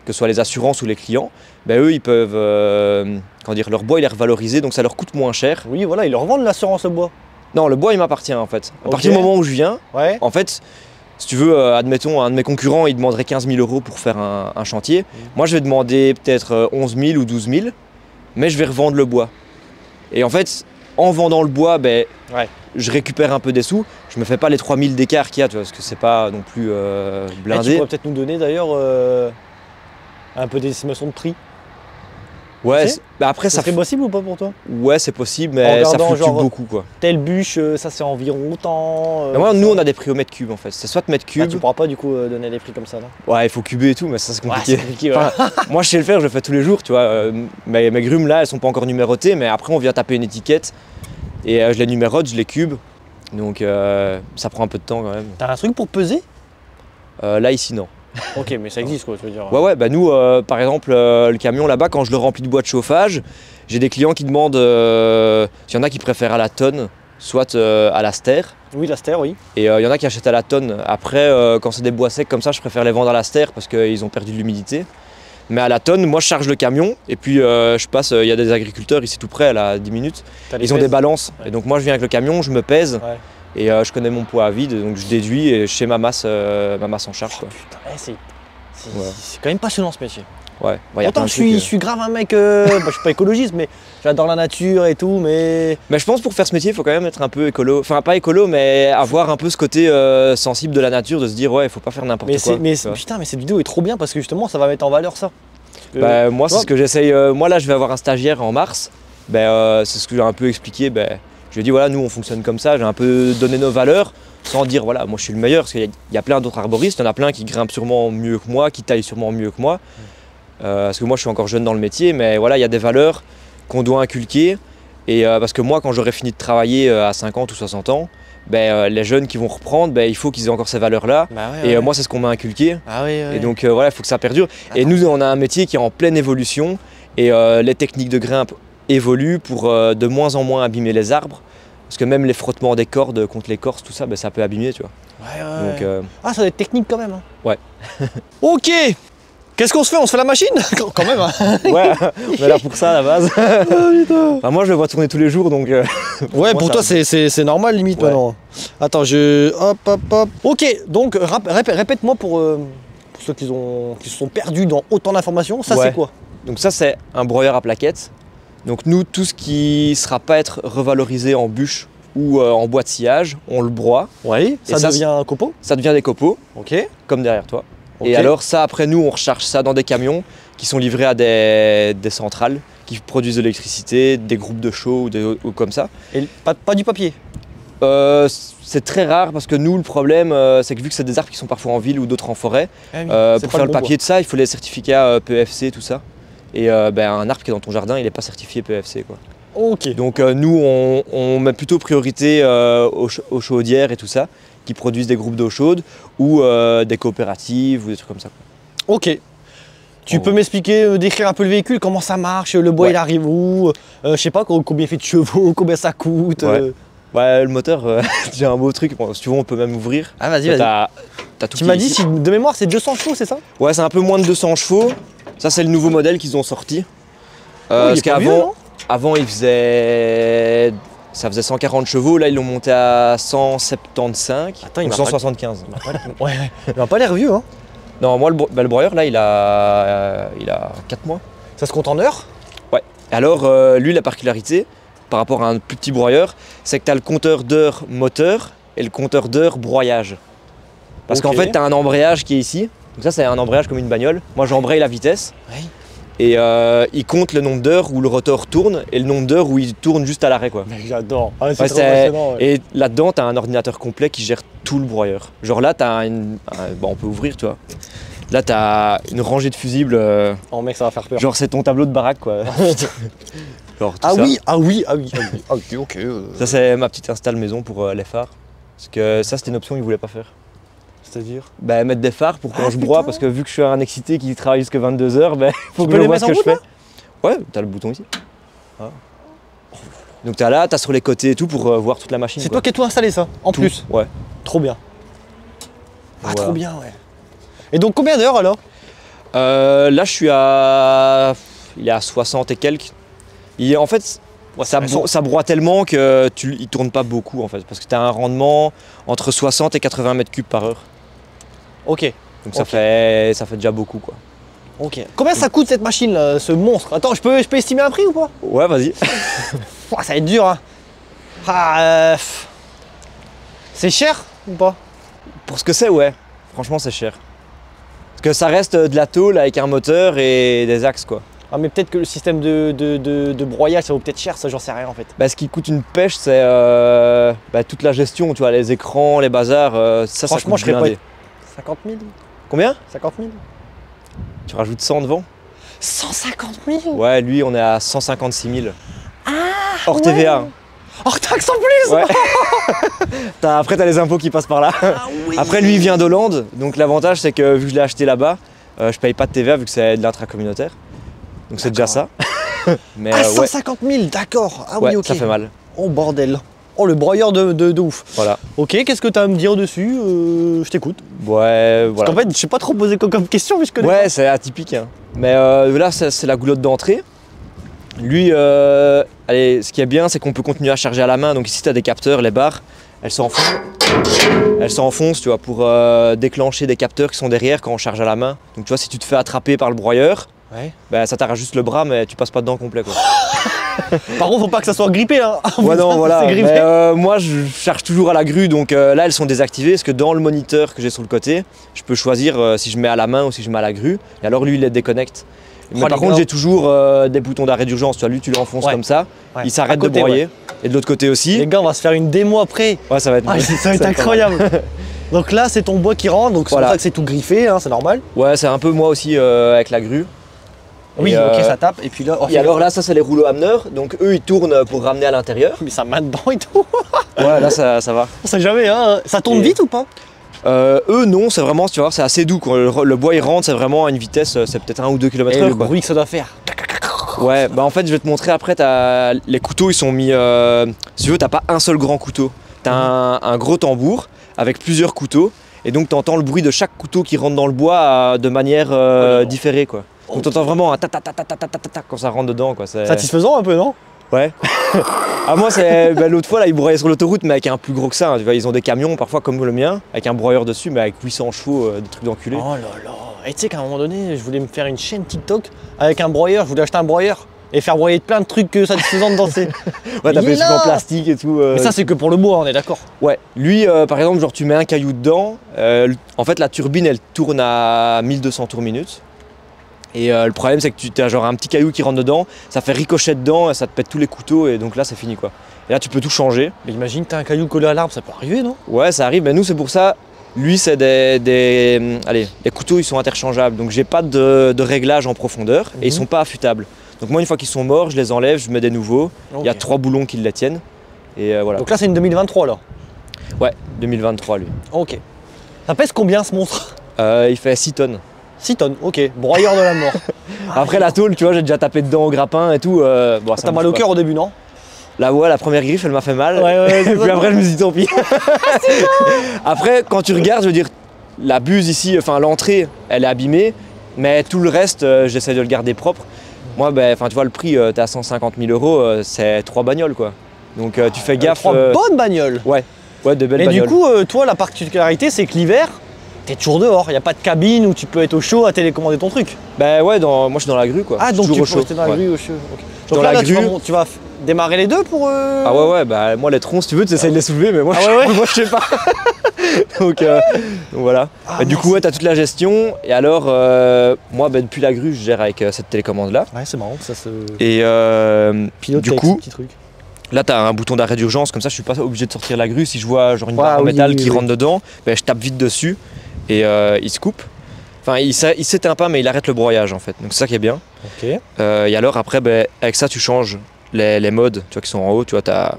que ce soit les assurances ou les clients, eux, ils peuvent, leur bois, il est revalorisé, donc ça leur coûte moins cher. Oui, voilà, ils leur vendent l'assurance le bois. Non, le bois, il m'appartient, en fait. À partir du moment où je viens, en fait, si tu veux, admettons, un de mes concurrents, il demanderait 15 000 € pour faire un chantier. Moi, je vais demander peut-être 11 000 ou 12 000, mais je vais revendre le bois. Et en fait, en vendant le bois, je récupère un peu des sous. Je me fais pas les 3 000 d'écart qu'il y a, tu vois, parce que c'est pas non plus blindé. Tu pourrais peut-être nous donner d'ailleurs un peu d'estimation de prix. Ouais, après ça serait possible ou pas pour toi? Ouais, c'est possible, mais ça fluctue beaucoup quoi. Telle bûche, ça c'est environ autant. Moi, nous on a des prix au mètre cube en fait. C'est soit mètre cube. Tu pourras pas du coup donner des prix comme ça, non? Ouais, il faut cuber et tout, mais ça c'est compliqué. Ouais, moi je sais le faire, je le fais tous les jours, tu vois. Mes grumes là, elles sont pas encore numérotées, mais après on vient taper une étiquette et je les numérote, je les cube. Donc ça prend un peu de temps quand même. T'as un truc pour peser? Là ici non. Ok, mais ça existe quoi, tu veux dire. Ouais, nous, par exemple, le camion là-bas, quand je le remplis de bois de chauffage, j'ai des clients qui demandent, il y en a qui préfèrent à la tonne, soit à la stère. Oui, la stère, oui. Et il y en a qui achètent à la tonne. Après, quand c'est des bois secs comme ça, je préfère les vendre à la stère parce qu'ils ont perdu de l'humidité. Mais à la tonne, moi je charge le camion et puis je passe, il y a des agriculteurs ici tout près, là, à 10 minutes. Ils ont des balances. Ouais. Et donc moi je viens avec le camion, je me pèse. Ouais. Et je connais mon poids à vide, donc je déduis et je sais ma masse en charge. Oh, putain, c'est quand même passionnant ce métier. Ouais. Pourtant je suis grave un mec, je suis pas écologiste, mais j'adore la nature et tout, mais je pense pour faire ce métier, il faut quand même être un peu écolo. Enfin pas écolo, mais avoir un peu ce côté sensible de la nature, de se dire ouais, il faut pas faire n'importe quoi. Mais putain, mais cette vidéo est trop bien parce que justement ça va mettre en valeur ça. Moi c'est ce que j'essaye. Moi là je vais avoir un stagiaire en mars. C'est ce que j'ai un peu expliqué. Je lui ai dit voilà, nous on fonctionne comme ça, j'ai un peu donné nos valeurs sans dire voilà, moi je suis le meilleur, parce qu'il y a plein d'autres arboristes, il y en a plein qui grimpent sûrement mieux que moi, qui taillent sûrement mieux que moi. Parce que moi je suis encore jeune dans le métier, mais voilà, il y a des valeurs qu'on doit inculquer. Et parce que moi quand j'aurai fini de travailler à 50 ou 60 ans, les jeunes qui vont reprendre, il faut qu'ils aient encore ces valeurs-là. Moi c'est ce qu'on m'a inculqué. Et donc voilà, il faut que ça perdure. Et nous on a un métier qui est en pleine évolution et les techniques de grimpe évoluent pour de moins en moins abîmer les arbres. Parce que même les frottements des cordes contre l'écorce, tout ça, ça peut abîmer, tu vois. Donc, ça doit être technique quand même. Hein. Ouais. Ok. Qu'est-ce qu'on se fait? On se fait la machine? Quand même. Hein. Ouais, on est là pour ça à la base. Moi je le vois tourner tous les jours, donc... ouais, pour toi c'est normal limite maintenant. Attends, hop. Ok, donc répète-moi pour ceux qui se sont perdus dans autant d'informations, ça c'est quoi? Donc ça c'est un broyeur à plaquettes. Donc nous, tout ce qui ne sera pas être revalorisé en bûche ou en bois de sciage, on le broie. Oui, ça devient un copeau? Ça devient des copeaux, comme derrière toi. Et alors ça, après nous, on recharge ça dans des camions qui sont livrés à des centrales qui produisent de l'électricité, des groupes de chaux ou comme ça. Et pas du papier? C'est très rare parce que nous, le problème, c'est que vu que c'est des arbres qui sont parfois en ville ou d'autres en forêt, pour faire le papier de ça, il faut les certificats PEFC, tout ça. Et un arbre qui est dans ton jardin, il n'est pas certifié PEFC, quoi. Ok. Donc nous, on met plutôt priorité aux chaudières et tout ça, qui produisent des groupes d'eau chaude ou des coopératives ou des trucs comme ça. Ok. Tu peux m'expliquer, décrire un peu le véhicule, comment ça marche, le bois il arrive où, je sais pas combien il fait de chevaux, combien ça coûte. Le moteur, j'ai un beau truc, bon, si tu veux on peut même ouvrir. Ah vas-y. Tu m'as dit, de mémoire c'est 200 chevaux, c'est ça? Ouais, c'est un peu moins de 200 chevaux. Ça c'est le nouveau modèle qu'ils ont sorti. Parce il est pas vieux, non avant ça faisait 140 chevaux, là ils l'ont monté à 175 Attends, ou 175. Ouais, il m'a pas l'air vieux, hein. Non, moi le broyeur là il a 4 mois. Ça se compte en heures? Ouais. Alors lui la particularité par rapport à un plus petit broyeur, c'est que tu as le compteur d'heures moteur et le compteur d'heures broyage. Parce qu'en fait tu as un embrayage qui est ici. Donc ça c'est un embrayage comme une bagnole. Moi j'embraye la vitesse. Oui. Et il compte le nombre d'heures où le rotor tourne et le nombre d'heures où il tourne juste à l'arrêt quoi. J'adore. Ah, c'est Ouais, trop impressionnant. Ouais. Et là-dedans, tu as un ordinateur complet qui gère tout le broyeur. Genre là, tu as bon, on peut ouvrir, tu vois. Là, tu as une rangée de fusibles. Oh mec, ça va faire peur. Genre, c'est ton tableau de baraque, quoi. Genre, tout Ah ça. oui, ah oui, ah oui, ah oui. Ok. Ça, c'est ma petite install maison pour les phares. Parce que ça, c'était une option qu'ils voulaient pas faire. C'est-à-dire? Bah, mettre des phares pour quand je putain. broie, parce que vu que je suis un excité qui travaille jusqu'à 22h, bah, faut que peux je les vois mettre ce que en je route, fais. Ouais, t'as le bouton ici. Ah. Donc t'as là, t'as sur les côtés et tout pour voir toute la machine. C'est quoi. toi qui as tout installé ça, en Tout. plus. Ouais. Trop bien. Ah, Voilà. trop bien, ouais. Et donc combien d'heures alors? Là, je suis à. Il est à 60 et quelques. En fait, ça broie tellement que il tourne pas beaucoup en fait. Parce que tu as un rendement entre 60 et 80 mètres cubes par heure. Ok. Donc ça Ok. fait déjà beaucoup quoi. Ok. Combien ça coûte cette machine là, ce monstre? Attends, je peux estimer un prix ou pas? Ouais, vas-y. Ouah, ça va être dur, hein. Ah, c'est cher ou pas? Pour ce que c'est, ouais. Franchement, c'est cher. Parce que ça reste de la tôle avec un moteur et des axes quoi. Ah, mais peut-être que le système de broyage ça vaut peut-être cher, ça j'en sais rien en fait. Bah, ce qui coûte une pêche, c'est toute la gestion, tu vois, les écrans, les bazars, ça Franchement, coûte je serais pas. blindé. 50 000? Combien 50 000? Tu rajoutes 100 devant 150 000? Ouais, lui, on est à 156 000. Ah, Hors ouais. TVA. Hein. Hors taxe en plus? Ouais. Après, t'as les impôts qui passent par là. Ah oui. Après, lui, il vient d'Hollande. Donc, l'avantage, c'est que vu que je l'ai acheté là-bas, je paye pas de TVA vu que c'est de l'intracommunautaire. Donc, c'est déjà ça. Mais Ah, ouais, 150 000, d'accord. Ah oui, ouais, ok. ça fait mal. Oh bordel. Oh, le broyeur de ouf. Voilà. Ok, qu'est-ce que tu as à me dire dessus? Je t'écoute. Ouais, Parce voilà. qu'en fait, je sais pas trop poser comme question, mais je connais Ouais, c'est atypique. Hein. Mais là, c'est la goulotte d'entrée. Lui, allez, ce qui est bien, c'est qu'on peut continuer à charger à la main. Donc ici, tu as des capteurs, les barres, elles s'enfoncent, tu vois, pour déclencher des capteurs qui sont derrière quand on charge à la main. Donc tu vois, si tu te fais attraper par le broyeur, Ouais. bah, ça t'arrache juste le bras, mais tu passes pas dedans complet, quoi. Par contre, faut pas que ça soit grippé, hein. Ouais, non, voilà. C'est grippé. Mais, moi, je charge toujours à la grue, donc là, elles sont désactivées, parce que dans le moniteur que j'ai sur le côté, je peux choisir si je mets à la main ou si je mets à la grue. Et alors, lui, il les déconnecte. Mais Oh, par les contre, gars. j'ai toujours des boutons d'arrêt d'urgence. Tu vois, lui, tu l'enfonces Ouais. comme ça, Ouais. il s'arrête À de côté, broyer. Et de l'autre côté aussi. Les gars, on va se faire une démo après. Ouais, ça va être, Ah, ça va être pas mal. incroyable. Donc là, c'est ton bois qui rentre, donc c'est Voilà. pour ça que c'est tout griffé, hein, c'est normal. Ouais, c'est un peu moi aussi avec la grue. Oui, Et, ok, ça tape. Et puis là, oh, Et alors là, ça, c'est les rouleaux ameneurs. Donc eux, ils tournent pour ramener à l'intérieur. mais ça main dedans et tout. Ouais, là, ça va. On sait jamais, hein. Ça tourne Et- vite ou pas? Eux, non, c'est vraiment, tu vois, c'est assez doux. Quand le bois, il rentre, c'est vraiment à une vitesse, c'est peut-être 1 ou 2 Et km/h. le quoi. bruit que ça doit faire. Ouais, bah en fait, je vais te montrer après, les couteaux, ils sont mis. Si tu veux, t'as pas un seul grand couteau. T'as un gros tambour avec plusieurs couteaux. Et donc, t'entends le bruit de chaque couteau qui rentre dans le bois de manière différée, quoi. Donc, t'entends vraiment un ta quand ça rentre dedans, quoi. Satisfaisant un peu, non? Ouais. Ah, moi, c'est l'autre fois, là, ils broyaient sur l'autoroute, mais avec un plus gros que ça. Hein. Tu vois, ils ont des camions, parfois comme le mien, avec un broyeur dessus, mais avec 800 chevaux, des trucs d'enculé. Oh là là. Et tu sais qu'à un moment donné, je voulais me faire une chaîne TikTok avec un broyeur. Je voulais acheter un broyeur et faire broyer plein de trucs satisfaisants dedans. Ouais, il t'as est des trucs en là. plastique et tout. Mais ça, c'est que pour le bois, on est d'accord. Ouais, lui par exemple, genre tu mets un caillou dedans, en fait la turbine elle tourne à 1200 tours minute. Et le problème c'est que tu as genre un petit caillou qui rentre dedans, ça fait ricocher dedans, et ça te pète tous les couteaux et donc là c'est fini quoi. Et là tu peux tout changer. Mais imagine, t'as un caillou collé à l'arbre, ça peut arriver, non? Ouais, ça arrive, mais nous c'est pour ça, lui c'est des les couteaux ils sont interchangeables, donc j'ai pas de réglage en profondeur et ils sont pas affûtables. Donc moi une fois qu'ils sont morts, je les enlève, je mets des nouveaux, il y a Ok. 3 boulons qui les tiennent. Et voilà. Donc là, c'est une 2023 alors. Ouais, 2023 lui. Ok. Ça pèse combien ce monstre? Il fait 6 tonnes. 6 tonnes, ok. Broyeur de la mort. Après la tôle, tu vois, j'ai déjà tapé dedans au grappin et tout. Bon, ça T'as me mal bouge au pas. cœur au début, non? Là, ouais, la première griffe, elle m'a fait mal. Ouais, Et puis après, je me suis dit, tant pis. Après, quand tu regardes, je veux dire, la buse ici, enfin l'entrée, elle est abîmée, mais tout le reste, j'essaie de le garder propre. Moi, tu vois, le prix, t'es à 150 000 €, c'est 3 bagnoles, quoi. Donc tu fais gaffe. 3 bonnes bagnoles. Ouais, de belles bagnoles. bagnoles. Et du coup, toi, la particularité, c'est que l'hiver, t'es toujours dehors. Il n'y a pas de cabine où tu peux être au chaud à télécommander ton truc. Bah ouais, moi je suis dans la grue, quoi. Ah, donc tu peux rester dans la grue au chaud. Okay. Donc là, tu vas démarrer les deux pour... Ah ouais, bah moi les troncs, si tu veux, tu essaies de les soulever, mais moi, moi je sais pas. donc voilà. Ah, du coup, ouais, t'as toute la gestion. Et alors, moi, depuis la grue, je gère avec cette télécommande-là. Ouais, c'est marrant, ça se... Et pilote du coup, là, t'as un bouton d'arrêt d'urgence, comme ça, je suis pas obligé de sortir la grue. Si je vois genre une barre en métal qui rentre dedans, ben, je tape vite dessus et il se coupe. Enfin, il s'éteint pas, mais il arrête le broyage en fait. Donc c'est ça qui est bien. Ok. Et alors après, avec ça, tu changes les modes, tu vois, qui sont en haut. Tu vois, t'as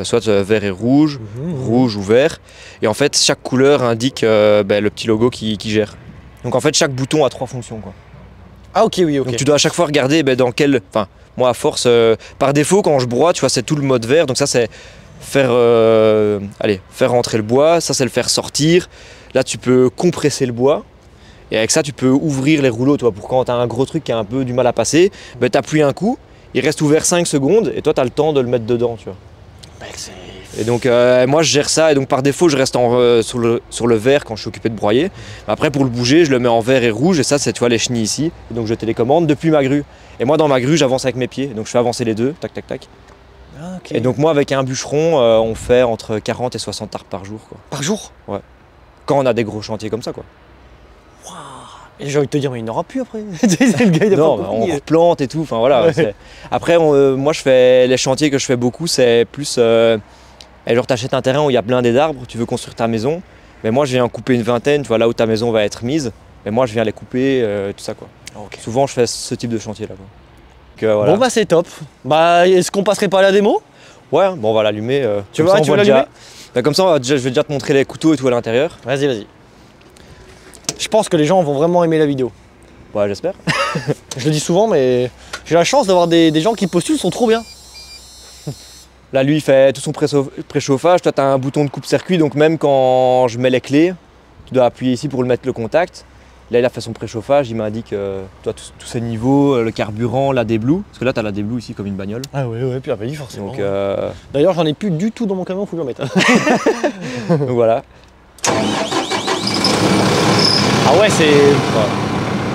soit vert et rouge, rouge ou vert. Et en fait, chaque couleur indique le petit logo qui gère. Donc en fait, chaque bouton a 3 fonctions, quoi. Ah ok, oui, ok. Donc tu dois à chaque fois regarder dans quel... Enfin, moi à force, par défaut, quand je broie, tu vois, c'est tout le mode vert. Donc ça, c'est faire rentrer le bois. Ça, c'est le faire sortir. Là, tu peux compresser le bois. Et avec ça, tu peux ouvrir les rouleaux, toi, pour quand tu as un gros truc qui a un peu du mal à passer, tu appuies un coup, il reste ouvert 5 secondes, et toi, tu as le temps de le mettre dedans, tu vois. Et donc, moi, je gère ça, et donc par défaut, je reste sur le vert quand je suis occupé de broyer. Après, pour le bouger, je le mets en vert et rouge, et ça, c'est, tu vois, les chenilles ici. Et donc, je télécommande depuis ma grue. Et moi, dans ma grue, j'avance avec mes pieds, donc je fais avancer les deux, tac, tac, tac. Ah, okay. Et donc, moi, avec un bûcheron, on fait entre 40 et 60 tarpes par jour, quoi. Par jour? Ouais. Quand on a des gros chantiers comme ça, quoi. Et j'ai envie de te dire, mais il n'aura plus après. Le gars, il a non, on replante et tout. Enfin voilà. Ouais. Après, moi, je fais les chantiers que je fais beaucoup, c'est plus genre t'achètes un terrain où il y a blindé d'arbres, tu veux construire ta maison. Mais moi, je viens couper une vingtaine, tu vois, là où ta maison va être mise. Mais moi, je viens les couper, tout ça, quoi. Okay. Souvent, je fais ce type de chantier là, quoi. Donc, voilà. Bon bah c'est top. Bah est-ce qu'on passerait pas à la démo? Ouais. Bon, on va l'allumer. Tu veux l'allumer? Comme ça, je vais déjà te montrer les couteaux et tout à l'intérieur. Vas-y, vas-y. Je pense que les gens vont vraiment aimer la vidéo. Ouais, j'espère. Je le dis souvent, mais j'ai la chance d'avoir des gens qui postulent, sont trop bien. Là, lui, il fait tout son préchauffage. Toi, tu as un bouton de coupe-circuit, donc même quand je mets les clés, tu dois appuyer ici pour le mettre le contact. Là, il a fait son préchauffage, il m'indique tous ses niveaux, le carburant, la déblue. Parce que là, tu as la déblue ici comme une bagnole. Ah ouais, puis après, forcément. Donc, d'ailleurs, j'en ai plus du tout dans mon camion, faut que je le mette. Donc voilà. Ah ouais,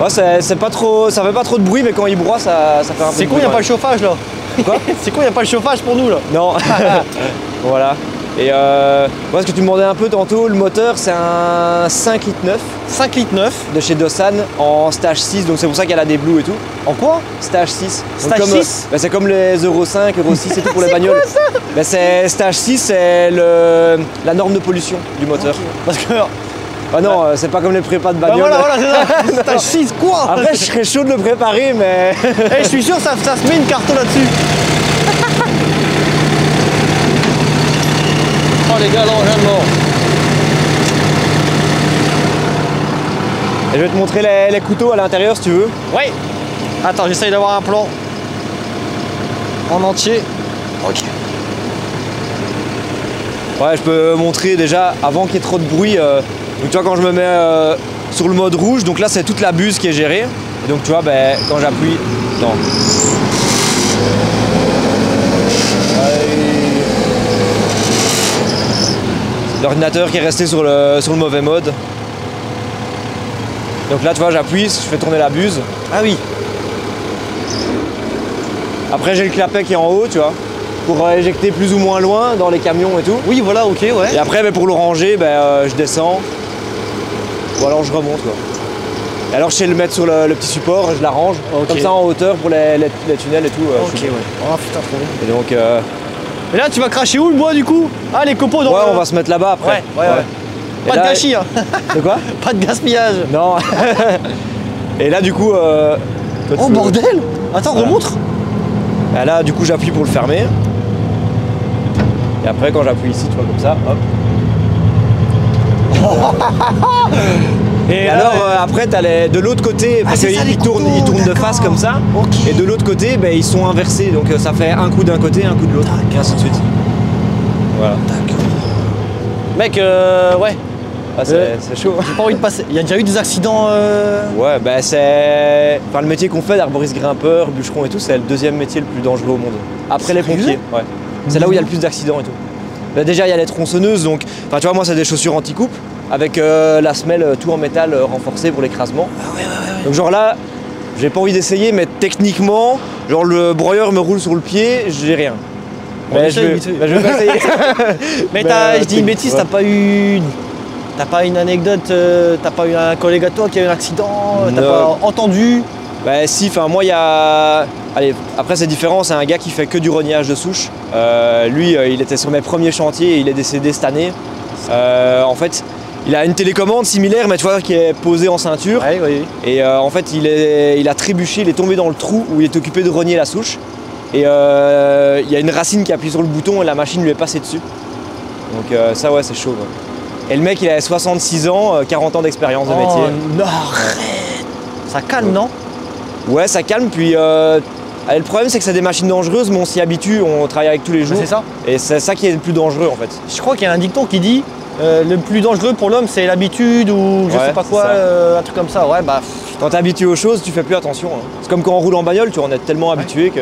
c'est pas trop, ça fait pas trop de bruit, mais quand il broie, ça fait un peu de bruit. C'est con, il n'y a pas le chauffage là. Quoi? C'est con, il n'y a pas le chauffage pour nous là. Non. Voilà. Et moi, ce que tu me demandais un peu tantôt, le moteur, c'est un 5 litres 9. 5 litres 9 de chez Doosan en stage 6, donc c'est pour ça qu'il y a la déblue et tout. En quoi? Stage 6. Stage 6 c'est comme les Euro 5, Euro 6 et tout pour les bagnoles. Quoi, ça? Stage 6, c'est la norme de pollution du moteur. Okay. Parce que... Ah non, c'est pas comme les prépas de bagnole. Voilà, c'est ça. Stage 6 quoi? Après, je serais chaud de le préparer, mais... Je suis sûr ça se met une carte là-dessus. Oh les gars, l'enchaînement. Et je vais te montrer les couteaux à l'intérieur si tu veux. Ouais. Attends, j'essaye d'avoir un plan en entier. Ok. Ouais, je peux montrer déjà avant qu'il y ait trop de bruit. Donc tu vois, quand je me mets sur le mode rouge, donc là c'est toute la buse qui est gérée. Et donc tu vois, quand j'appuie... Non. L'ordinateur qui est resté sur le mauvais mode. Donc là tu vois, j'appuie, je fais tourner la buse. Ah oui. Après j'ai le clapet qui est en haut, tu vois, pour éjecter plus ou moins loin dans les camions et tout. Oui voilà, ok, ouais. Et après pour le ranger, je descends. Ou alors je remonte, quoi. Et alors je sais le mettre sur le petit support, je l'arrange. Okay. Comme ça en hauteur pour les tunnels et tout. Ok, ouais. Oh putain, trop bien. Et donc... Et là tu vas cracher où le bois du coup? Ah, les copeaux dans Ouais, on va se mettre là-bas après. Ouais. Pas de gâchis, hein. De quoi? Pas de gaspillage. Non. Et là du coup... oh bordel. Attends, voilà. Remontre. Et là du coup j'appuie pour le fermer. Et après quand j'appuie ici, tu vois, comme ça, hop. Et alors après t'as de l'autre côté, parce qu'ils tournent de face comme ça, okay. Et de l'autre côté ils sont inversés, donc ça fait un coup d'un côté, un coup de l'autre, et ainsi de suite. Voilà. D'accord. Mec, ouais. Ah, c'est chaud. J'ai pas envie de passer. Il y a déjà eu des accidents Ouais, bah c'est. Enfin, le métier qu'on fait d'arboriste grimpeur, bûcheron et tout, c'est le deuxième métier le plus dangereux au monde. Après les pompiers. Ouais. C'est là où il y a le plus d'accidents et tout. Bah, déjà, il y a les tronçonneuses, donc. Enfin, tu vois, moi, c'est des chaussures anti-coupe avec la semelle tout en métal renforcé pour l'écrasement. Ah ouais. Donc, genre là, j'ai pas envie d'essayer, mais techniquement, genre le broyeur me roule sur le pied, j'ai rien. Mais je vais pas essayer. Mais je dis une bêtise, t'as pas une anecdote, t'as pas eu un collègue à toi qui a eu un accident, t'as pas entendu? Bah si, enfin moi il y a... Allez, après c'est différent, c'est un gars qui fait que du rognage de souche. Lui, il était sur mes premiers chantiers et il est décédé cette année. En fait, il a une télécommande similaire, mais tu vois, qui est posée en ceinture. Ouais, oui. Et en fait, il a trébuché, il est tombé dans le trou où il est occupé de rogner la souche. Et il y a une racine qui appuie sur le bouton et la machine lui est passée dessus. Donc ça, ouais, c'est chaud. Quoi. Et le mec, il a 66 ans, 40 ans d'expérience de métier. Non, arrête. Ça calme, non? Ouais, ça calme. Puis le problème, c'est que c'est des machines dangereuses, mais on s'y habitue, on travaille avec tous les jours. C'est ça. Et c'est ça qui est le plus dangereux, en fait. Je crois qu'il y a un dicton qui dit le plus dangereux pour l'homme, c'est l'habitude ou je sais pas quoi, un truc comme ça. Ouais, bah. Quand t'es habitué aux choses, tu fais plus attention. Hein. C'est comme quand on roule en bagnole, tu vois, on est tellement habitué que.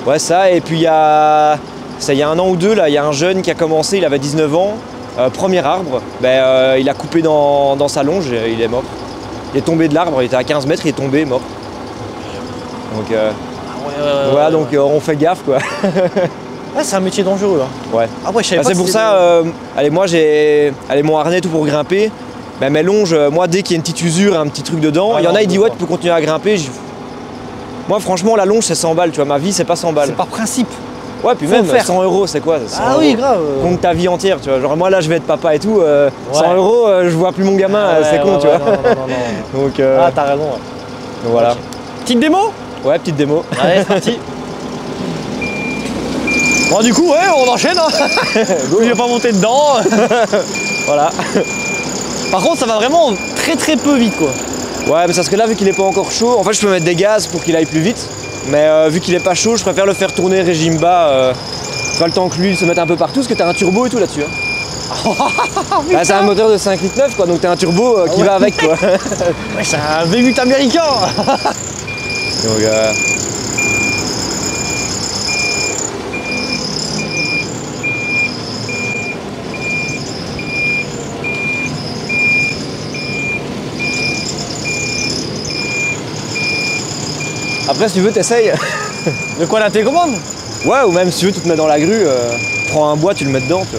Ouais, ça. Et puis il y a un an ou deux, là, il y a un jeune qui a commencé, il avait 19 ans. Premier arbre, il a coupé dans sa longe et il est mort. Il est tombé de l'arbre, il était à 15 mètres, il est tombé, mort. Donc voilà, donc on fait gaffe quoi. Ouais, c'est un métier dangereux là. Ouais. Ah ouais, je savais pas. C'est pour ça, moi j'ai mon harnais tout pour grimper. Mes longes, moi dès qu'il y a une petite usure, un petit truc dedans, il y en a, il dit ouais, tu peux continuer à grimper. Moi franchement, la longe c'est 100 balles, tu vois, ma vie c'est pas 100 balles. C'est par principe. Ouais, puis même 100 € c'est quoi 100 Ah oui, grave. Compte ta vie entière, tu vois. Genre moi là je vais être papa et tout, 100 €, je vois plus mon gamin, c'est con, tu vois. Non. Donc, ah, t'as raison. Ouais. Donc voilà. Okay. Petite démo? Ouais, petite démo. Allez, c'est parti. Bon, du coup, ouais, on enchaîne. Hein. Je vais pas monter dedans. Voilà. Par contre, ça va vraiment très peu vite, quoi. Ouais, mais parce que là, vu qu'il est pas encore chaud, en fait, je peux mettre des gaz pour qu'il aille plus vite. Mais vu qu'il est pas chaud, je préfère le faire tourner régime bas. Pas le temps que lui se mette un peu partout, parce que t'as un turbo et tout là-dessus. Hein. C'est un moteur de 5,9 litres, quoi, donc t'as un turbo qui va avec, quoi. Ouais, c'est un V8 américain. Donc, Après, si tu veux, t'essayes. De quoi, la télécommande? Ouais, ou même si tu veux, tu te mets dans la grue, prends un bois, tu le mets dedans, tu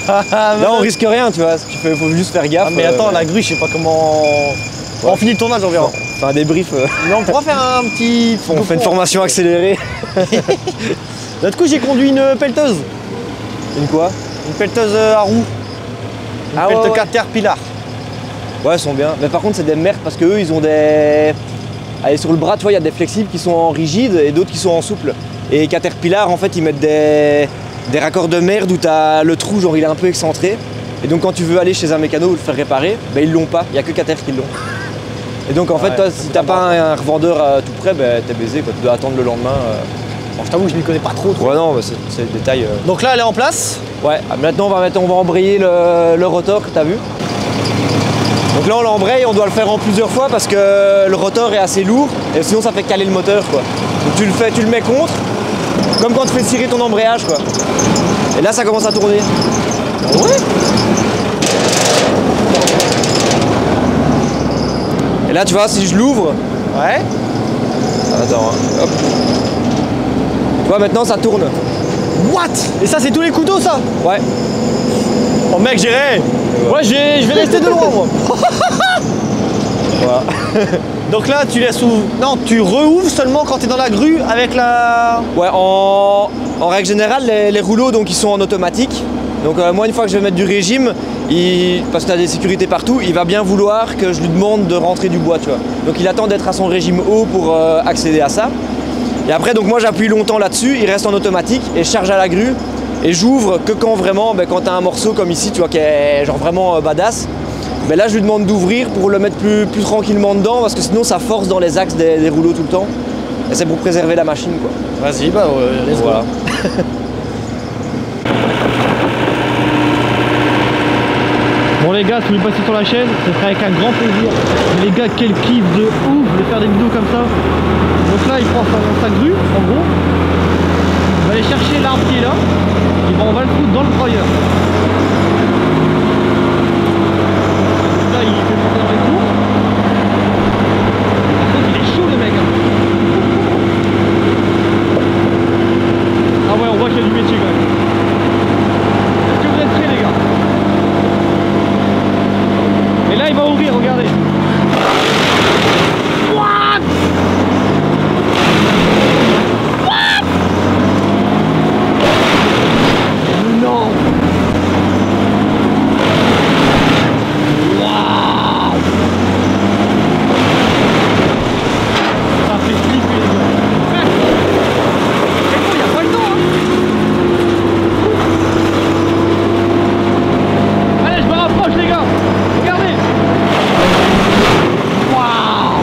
vois. Là, on risque rien, tu vois. Faut juste faire gaffe. Ah, mais attends, la grue, je sais pas comment. Ouais. On finit le tournage, on verra. Enfin, un débrief. Mais on pourra faire un petit. On fait une formation accélérée. L'autre coup, j'ai conduit une pelleteuse. Une quoi? Une pelleteuse à roues. Une pelleteuse Caterpillar. Ouais, elles sont bien. Mais par contre, c'est des merdes parce qu'eux, ils ont des. Allez, sur le bras, tu vois, il y a des flexibles qui sont en rigide et d'autres qui sont en souple. Et Caterpillar, en fait, ils mettent des raccords de merde où tu as le trou, genre il est un peu excentré. Et donc, quand tu veux aller chez un mécano ou le faire réparer, ils l'ont pas. Il n'y a que Cater qui l'ont. Et donc, en fait, toi, si t'as pas un revendeur tout près, t'es baisé, quoi. Tu dois attendre le lendemain. Bon, je t'avoue que je m'y connais pas trop. Ouais, non, c'est le détail. Donc là, elle est en place. Ouais, maintenant, on va embrayer le rotor que tu as vu. Donc là on l'embraye, on doit le faire en plusieurs fois parce que le rotor est assez lourd et sinon ça fait caler le moteur quoi. Donc tu le mets contre, comme quand tu fais tirer ton embrayage quoi. Et là ça commence à tourner. Ouais. Et là tu vois si je l'ouvre. Ouais. Attends, hein. Hop. Tu vois maintenant ça tourne. What? Et ça c'est tous les couteaux ça? Ouais. Oh mec j'irai. Ouais, je vais rester de loin moi. Voilà. Donc là tu laisses ouvrir. Non, tu rouvres seulement quand tu es dans la grue avec la. Ouais, en règle générale les rouleaux donc ils sont en automatique. Donc moi une fois que je vais mettre du régime, parce que tu as des sécurités partout, il va bien vouloir que je lui demande de rentrer du bois, tu vois. Donc il attend d'être à son régime haut pour accéder à ça. Et après donc moi j'appuie longtemps là-dessus, il reste en automatique et je charge à la grue. Et j'ouvre que quand vraiment, quand tu as un morceau comme ici, tu vois, qui est genre vraiment badass, là je lui demande d'ouvrir pour le mettre plus tranquillement dedans parce que sinon ça force dans les axes des rouleaux tout le temps. Et c'est pour préserver la machine quoi. Vas-y, let's go. Voilà. Bon les gars, si vous voulez passer sur la chaîne, ce sera avec un grand plaisir. Mais les gars, quel kiff de ouf de faire des vidéos comme ça. Donc là, il prend sa grue, en gros. On va aller chercher l'arbre qui est là. Et ben, on va le foutre dans le broyeur. Là, il fait monter dans les tours. Par contre, il est chaud le mec. Hein. Ah ouais, on voit qu'il y a du métier quand même. Est-ce que vous êtes prêts les gars? Et là il va ouvrir, regardez. What? What? Non. Wow. Ça fait flipper les gars. Et bon, il n'y a pas le temps hein. Allez, je me rapproche les gars. Regardez. Waouh.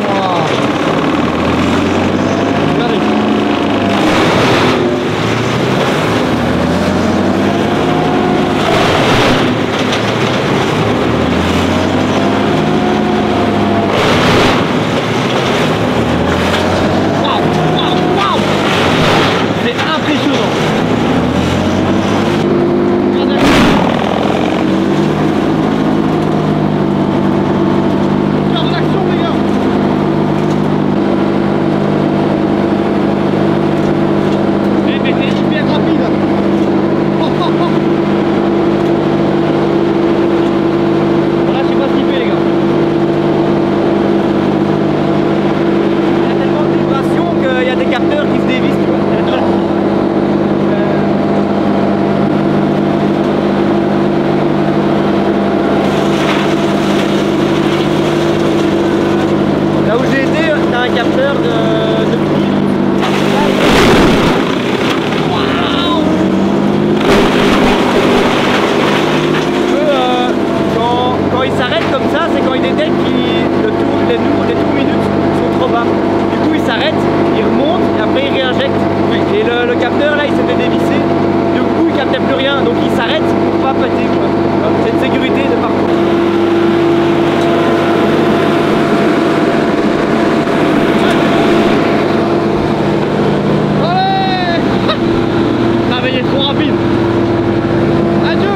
Waouh. Regardez. Waouh, waouh, waouh. C'est impressionnant. Là où j'ai été, t'as un capteur de pile. Waouh. Quand il s'arrête comme ça, c'est quand il détecte que les tours minutes sont trop bas. Du coup, il s'arrête, il remonte et après il réinjecte. Et le capteur là, il s'était dévissé. Du coup, il captait plus rien. Donc il s'arrête pour pas péter. C'est une sécurité de partout. Trop rapide. Adieu.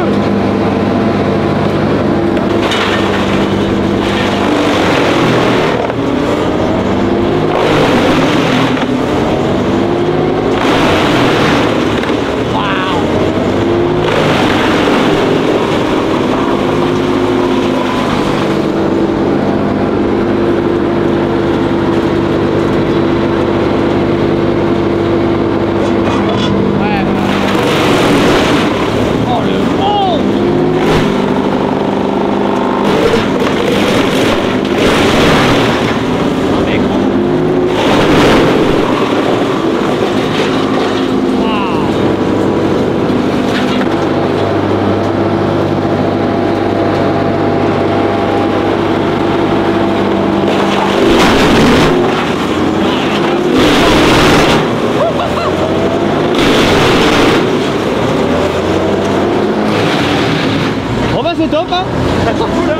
C'est top hein. Ça sent cool hein.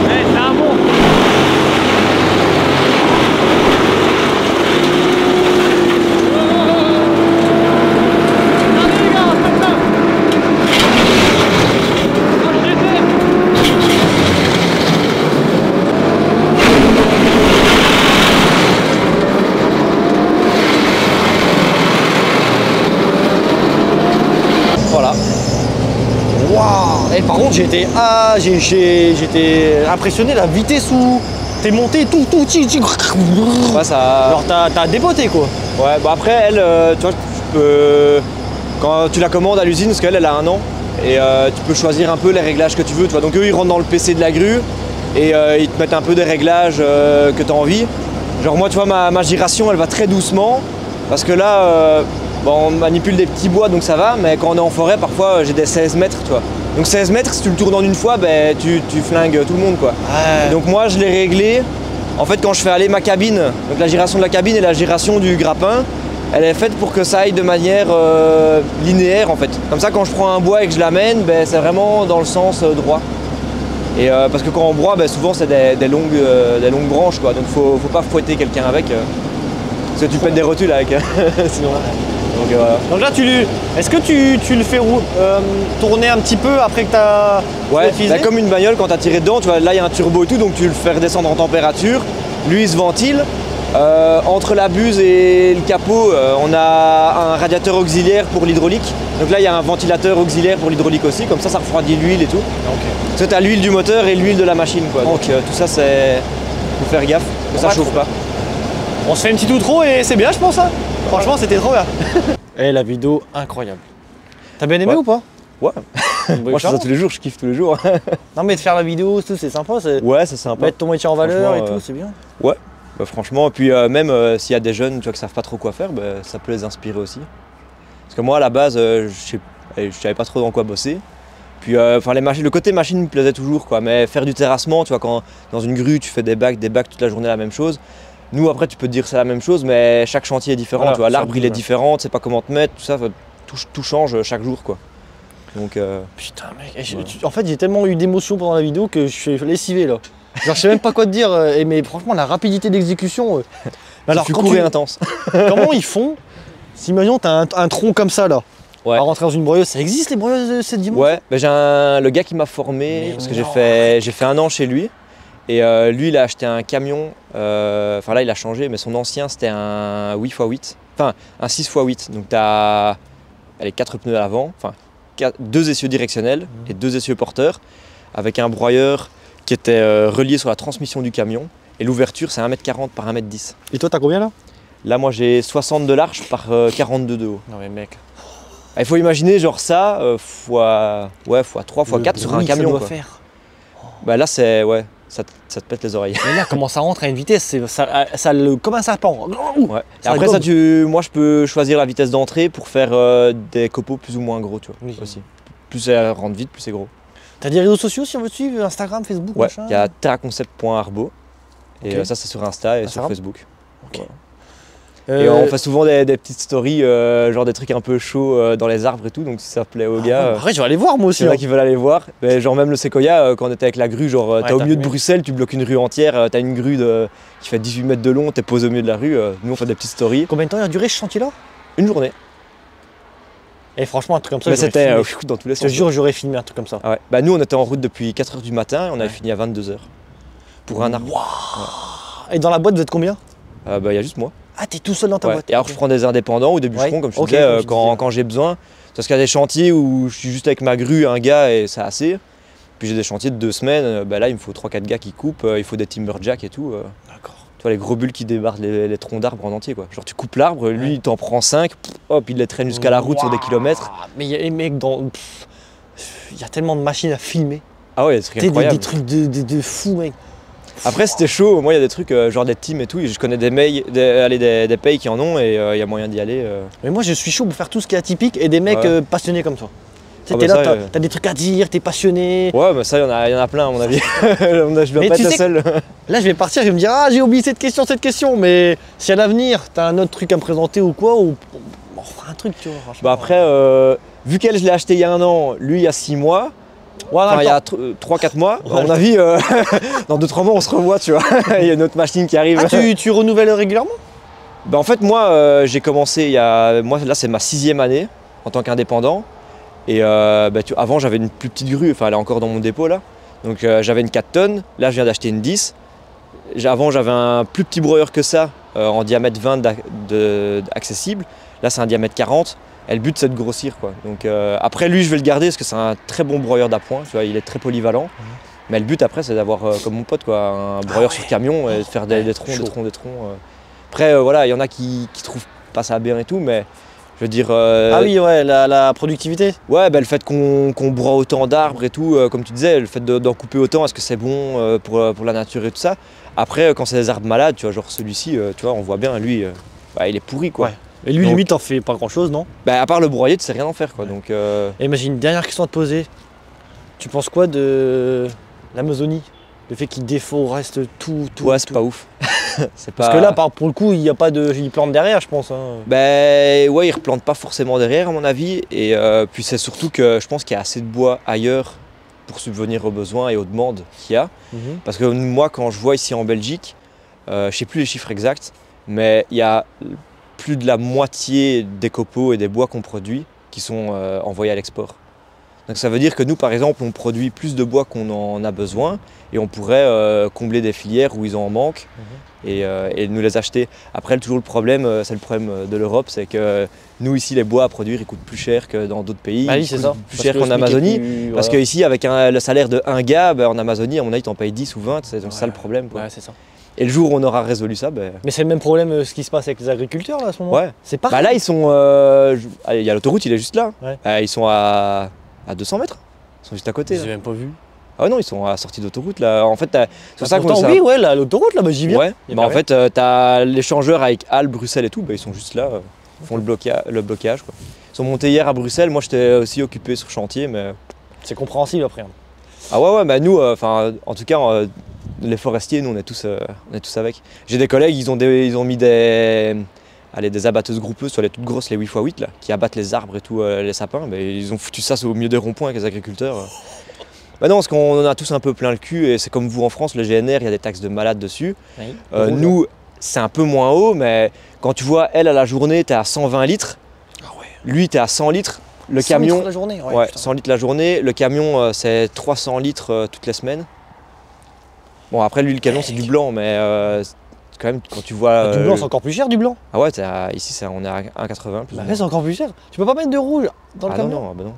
Ouais, c'est un bon. Allez les gars, faites ça. Oh, je l'étais. Voilà. Waouh. Et par contre j'étais impressionné la vitesse où t'es monté tout. Ouais, ça... Alors t'as dépoté quoi. Ouais, bah après elle, tu vois, tu peux... Quand tu la commandes à l'usine, parce qu'elle elle a 1 an, et tu peux choisir un peu les réglages que tu veux, tu vois. Donc eux ils rentrent dans le PC de la grue et ils te mettent un peu des réglages que tu as envie. Genre moi tu vois ma giration elle va très doucement parce que là bon, on manipule des petits bois donc ça va, mais quand on est en forêt parfois j'ai des 16 mètres tu vois. Donc 16 mètres si tu le tournes en une fois, ben, tu flingues tout le monde quoi. Ouais. Donc moi je l'ai réglé En fait, quand je fais aller ma cabine, donc la giration de la cabine et la giration du grappin, elle est faite pour que ça aille de manière linéaire en fait. Comme ça, quand je prends un bois et que je l'amène, ben, c'est vraiment dans le sens droit. Et parce que quand on broie, ben, souvent c'est des longues branches, quoi. Donc faut pas fouetter quelqu'un avec. Parce que tu pètes des rotules avec. Sinon. Donc, voilà. Donc là, est-ce que tu le fais tourner un petit peu après que tu as utilisé? Comme une bagnole, quand tu as tiré dedans, tu vois, là il y a un turbo et tout, donc tu le fais redescendre en température. Lui il se ventile. Entre la buse et le capot, on a un radiateur auxiliaire pour l'hydraulique. Donc là, il y a un ventilateur auxiliaire pour l'hydraulique aussi. Comme ça refroidit l'huile et tout. Okay. Parce que tu as l'huile du moteur et l'huile de la machine, quoi. Donc tout ça, c'est... faut faire gaffe que ça chauffe pas. On se fait une petite outro et c'est bien, je pense. Hein. Franchement, c'était trop bien. Et la vidéo, incroyable. T'as bien aimé ou pas? Ouais. Moi, je fais ça tous les jours, je kiffe tous les jours. Non, mais de faire la vidéo, c'est sympa. Ouais, c'est sympa. Mettre ton métier en valeur et tout, c'est bien. Ouais. Bah, franchement, et puis même s'il y a des jeunes tu vois, qui savent pas trop quoi faire, bah, ça peut les inspirer aussi. Parce que moi à la base, je savais pas trop dans quoi bosser. Puis le côté machine me plaisait toujours, quoi. Mais faire du terrassement, tu vois, quand dans une grue tu fais des bacs toute la journée la même chose. Nous après tu peux te dire c'est la même chose, mais chaque chantier est différent. Voilà, tu vois, l'arbre il est différent, tu sais pas comment te mettre, tout ça, tout change chaque jour, quoi. Donc, putain mec, en fait j'ai tellement eu d'émotions pendant la vidéo que je suis lessivé là. Genre je sais même pas quoi te dire, mais franchement la rapidité d'exécution. Alors quand tu es intense. Comment ils font? Si imaginons t'as un tronc comme ça là, ouais. À rentrer dans une broyeuse, ça existe les broyeuses de cette dimension? Ouais, bah, j'ai le gars qui m'a formé, parce que j'ai fait 1 an chez lui. Et lui il a acheté un camion, enfin là il a changé, mais son ancien c'était un 8x8, enfin un 6x8. Donc t'as 4 pneus à l'avant, enfin 2 essieux directionnels et 2 essieux porteurs, avec un broyeur qui était relié sur la transmission du camion. Et l'ouverture, c'est 1m40 par 1m10. Et toi, t'as combien là? Là, moi, j'ai 60 de large par 42 de haut. Non mais mec... Il faut imaginer genre ça, fois 3, fois 4 sur un camion. Ça doit quoi. faire. Bah là, c'est... Ouais, ça te pète les oreilles. Mais là, comment ça rentre à une vitesse, comme un serpent. Ouais. Et après ça, moi, je peux choisir la vitesse d'entrée pour faire des copeaux plus ou moins gros, tu vois, oui. Aussi. Plus ça rentre vite, plus c'est gros. T'as des réseaux sociaux si on veut te suivre? Instagram, Facebook, ouais, machin? Il y a terraconcept.arbo. Et okay. Ça, c'est sur Insta et sur Facebook. Okay. Voilà. Et on fait souvent des petites stories, genre des trucs un peu chauds dans les arbres et tout, donc si ça plaît aux gars. Après, je vais aller voir moi aussi. Il y en a qui veulent aller voir. Mais genre même le séquoia, quand on était avec la grue, genre t'es au milieu de Bruxelles, tu bloques une rue entière, t'as une grue qui fait 18 mètres de long, t'es posé au milieu de la rue. Nous on fait des petites stories. Combien de temps il a duré ce chantier là? Une journée. Et franchement un truc comme ça, c'était dans tous les sens. Je te jure, j'aurais filmé un truc comme ça. Ah ouais. Bah nous on était en route depuis 4 h du matin et on avait fini à 22 h. Pour un arbre. Wow. Ouais. Et dans la boîte vous êtes combien? Bah il y a juste moi. Ah t'es tout seul dans ta boîte? Et alors je prends des indépendants ou des bûcherons comme je te disais quand j'ai besoin. Parce qu'il y a des chantiers où je suis juste avec ma grue, un gars et c'est assez. Puis j'ai des chantiers de 2 semaines, bah là il me faut 3-4 gars qui coupent, il faut des timberjacks et tout. D'accord. Tu vois les gros bulles qui débarquent les troncs d'arbres en entier quoi. Genre tu coupes l'arbre, lui il t'en prend 5, hop il les traîne jusqu'à la route sur des kilomètres. Mais il y a mec il y a tellement de machines à filmer. Ah ouais, c'est incroyable. Des trucs de fou mec. Après c'était chaud, moi il y a des trucs genre des teams et tout, je connais des pays qui en ont et il y a moyen d'y aller. Mais moi je suis chaud pour faire tout ce qui est atypique et des mecs passionnés comme toi. T'es bah là, t'as des trucs à dire, t'es passionné. Ouais, mais ça, il y en a plein à mon avis. Je dois pas être le seul. Là, je vais partir, je vais me dire, ah, j'ai oublié cette question. Mais si à l'avenir, t'as un autre truc à me présenter ou quoi, on fera un truc, tu vois. Bah après, vu qu'elle, je l'ai acheté il y a 1 an, lui, il y a 6 mois. Enfin, il y a 3-4 mois. À mon avis, dans 2-3 mois, on se revoit, tu vois. Il y a une autre machine qui arrive. Ah, tu renouvelles régulièrement? Bah en fait, moi, j'ai commencé il y a... Moi, là, c'est ma 6e année en tant qu'indépendant. Et avant j'avais une plus petite grue, enfin elle est encore dans mon dépôt là. Donc j'avais une 4 tonnes, là je viens d'acheter une 10. Avant j'avais un plus petit broyeur que ça, en diamètre 20 accessible. Là c'est un diamètre 40. Et le but c'est de grossir quoi. Donc après lui je vais le garder parce que c'est un très bon broyeur d'appoint, tu vois, il est très polyvalent. Mais le but après c'est d'avoir comme mon pote quoi, un broyeur sur camion et de faire des troncs. Après voilà, il y en a qui trouvent pas ça bien et tout, mais je veux dire... Ah oui, ouais, la productivité. Ouais, bah, le fait qu'on broie autant d'arbres et tout, comme tu disais, le fait d'en couper autant, est-ce que c'est bon pour la nature et tout ça. Après, quand c'est des arbres malades, tu vois, genre celui-ci, tu vois, on voit bien, lui, il est pourri, quoi. Ouais. Et lui, limite, t'en fais pas grand-chose, non? Bah, à part le broyer, tu sais rien en faire, quoi. Donc, Et imagine, une dernière question à te poser. Tu penses quoi de l'Amazonie? Le fait qu'ils déforestent tout. Ouais, c'est pas ouf. Parce que là, pour le coup, il n'y a pas de. Ils plantent derrière, je pense. Hein. Ben ouais, ils replantent pas forcément derrière, à mon avis. Et puis c'est surtout que je pense qu'il y a assez de bois ailleurs pour subvenir aux besoins et aux demandes qu'il y a. Parce que moi, quand je vois ici en Belgique, je sais plus les chiffres exacts, mais il y a plus de la moitié des copeaux et des bois qu'on produit qui sont envoyés à l'export. Donc ça veut dire que nous, par exemple, on produit plus de bois qu'on en a besoin et on pourrait combler des filières où ils en manquent et nous les acheter. Après, toujours le problème, c'est le problème de l'Europe, c'est que nous, ici, les bois à produire, ils coûtent plus cher que dans d'autres pays. Bah oui, c'est ça. Plus cher qu'en Amazonie. Parce qu'ici, avec le salaire de un gars, en Amazonie, à mon avis, t'en payes 10 ou 20, c'est ça le problème. Quoi. Ouais, c'est ça. Et le jour où on aura résolu ça, Mais c'est le même problème ce qui se passe avec les agriculteurs là, à ce moment. Ouais. C'est pareil. Là, ils sont. Il y a l'autoroute, il est juste là. Ouais. Ils sont à 200 mètres. Ils sont juste à côté. J'ai même pas vu. Ah non, ils sont à la sortie d'autoroute là. En fait, c'est pour ça pourtant, oui, ouais, l'autoroute là, j'y viens. Ouais. En fait, t'as l'échangeur avec Halle, Bruxelles et tout, ils sont juste là, ils font le blocage. Quoi. Ils sont montés hier à Bruxelles. Moi, j'étais aussi occupé sur chantier, mais. C'est compréhensible après. Ah ouais, nous, en tout cas, les forestiers, nous, on est tous avec. J'ai des collègues, ils ont mis des abatteuses groupeuses sur les toutes grosses, les 8x8 là, qui abattent les arbres et tout, les sapins. Ils ont foutu ça au milieu des ronds-points avec les agriculteurs. Non, parce qu'on en a tous un peu plein le cul et c'est comme vous en France, le GNR, il y a des taxes de malade dessus. Oui. Nous, c'est un peu moins haut, mais quand tu vois, elle, à la journée, t'es à 120 litres. Ah ouais. Lui, t'es à 100 litres. Le 100 camion, litres la journée, ouais 100 litres la journée. Le camion, c'est 300 litres toutes les semaines. Bon, après, lui, le camion, c'est du blanc, mais quand même, quand tu vois. Du blanc, c'est encore plus cher, du blanc. Ah ouais, ici, on est à 1,80. Mais c'est encore plus cher. Tu peux pas mettre de rouge dans le camion. Non, non.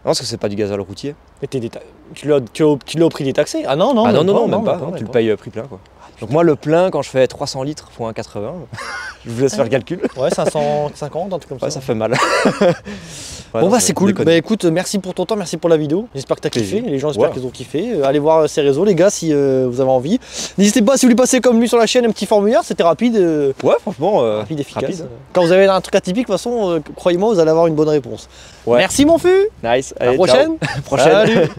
Non, parce que c'est pas du gazole routier. Mais tu l'as au prix détaxé. Ah non, même pas. Tu le payes prix plein, quoi. Donc moi, le plein, quand je fais 300 litres fois 1,80, je vous laisse faire le calcul. Ouais, 550, un truc comme ça. Ouais, ça fait mal. Bon bah c'est cool. Bah écoute, merci pour ton temps, merci pour la vidéo. J'espère que tu as kiffé. Les gens, j'espère qu'ils ont kiffé. Allez voir ses réseaux, les gars, si vous avez envie. N'hésitez pas, si vous voulez passer comme lui sur la chaîne, un petit formulaire, c'était rapide. Ouais, franchement, rapide, efficace. Quand vous avez un truc atypique, de toute façon, croyez-moi, vous allez avoir une bonne réponse. Ouais. Merci mon fût. Nice. À la prochaine. Prochaine. Salut.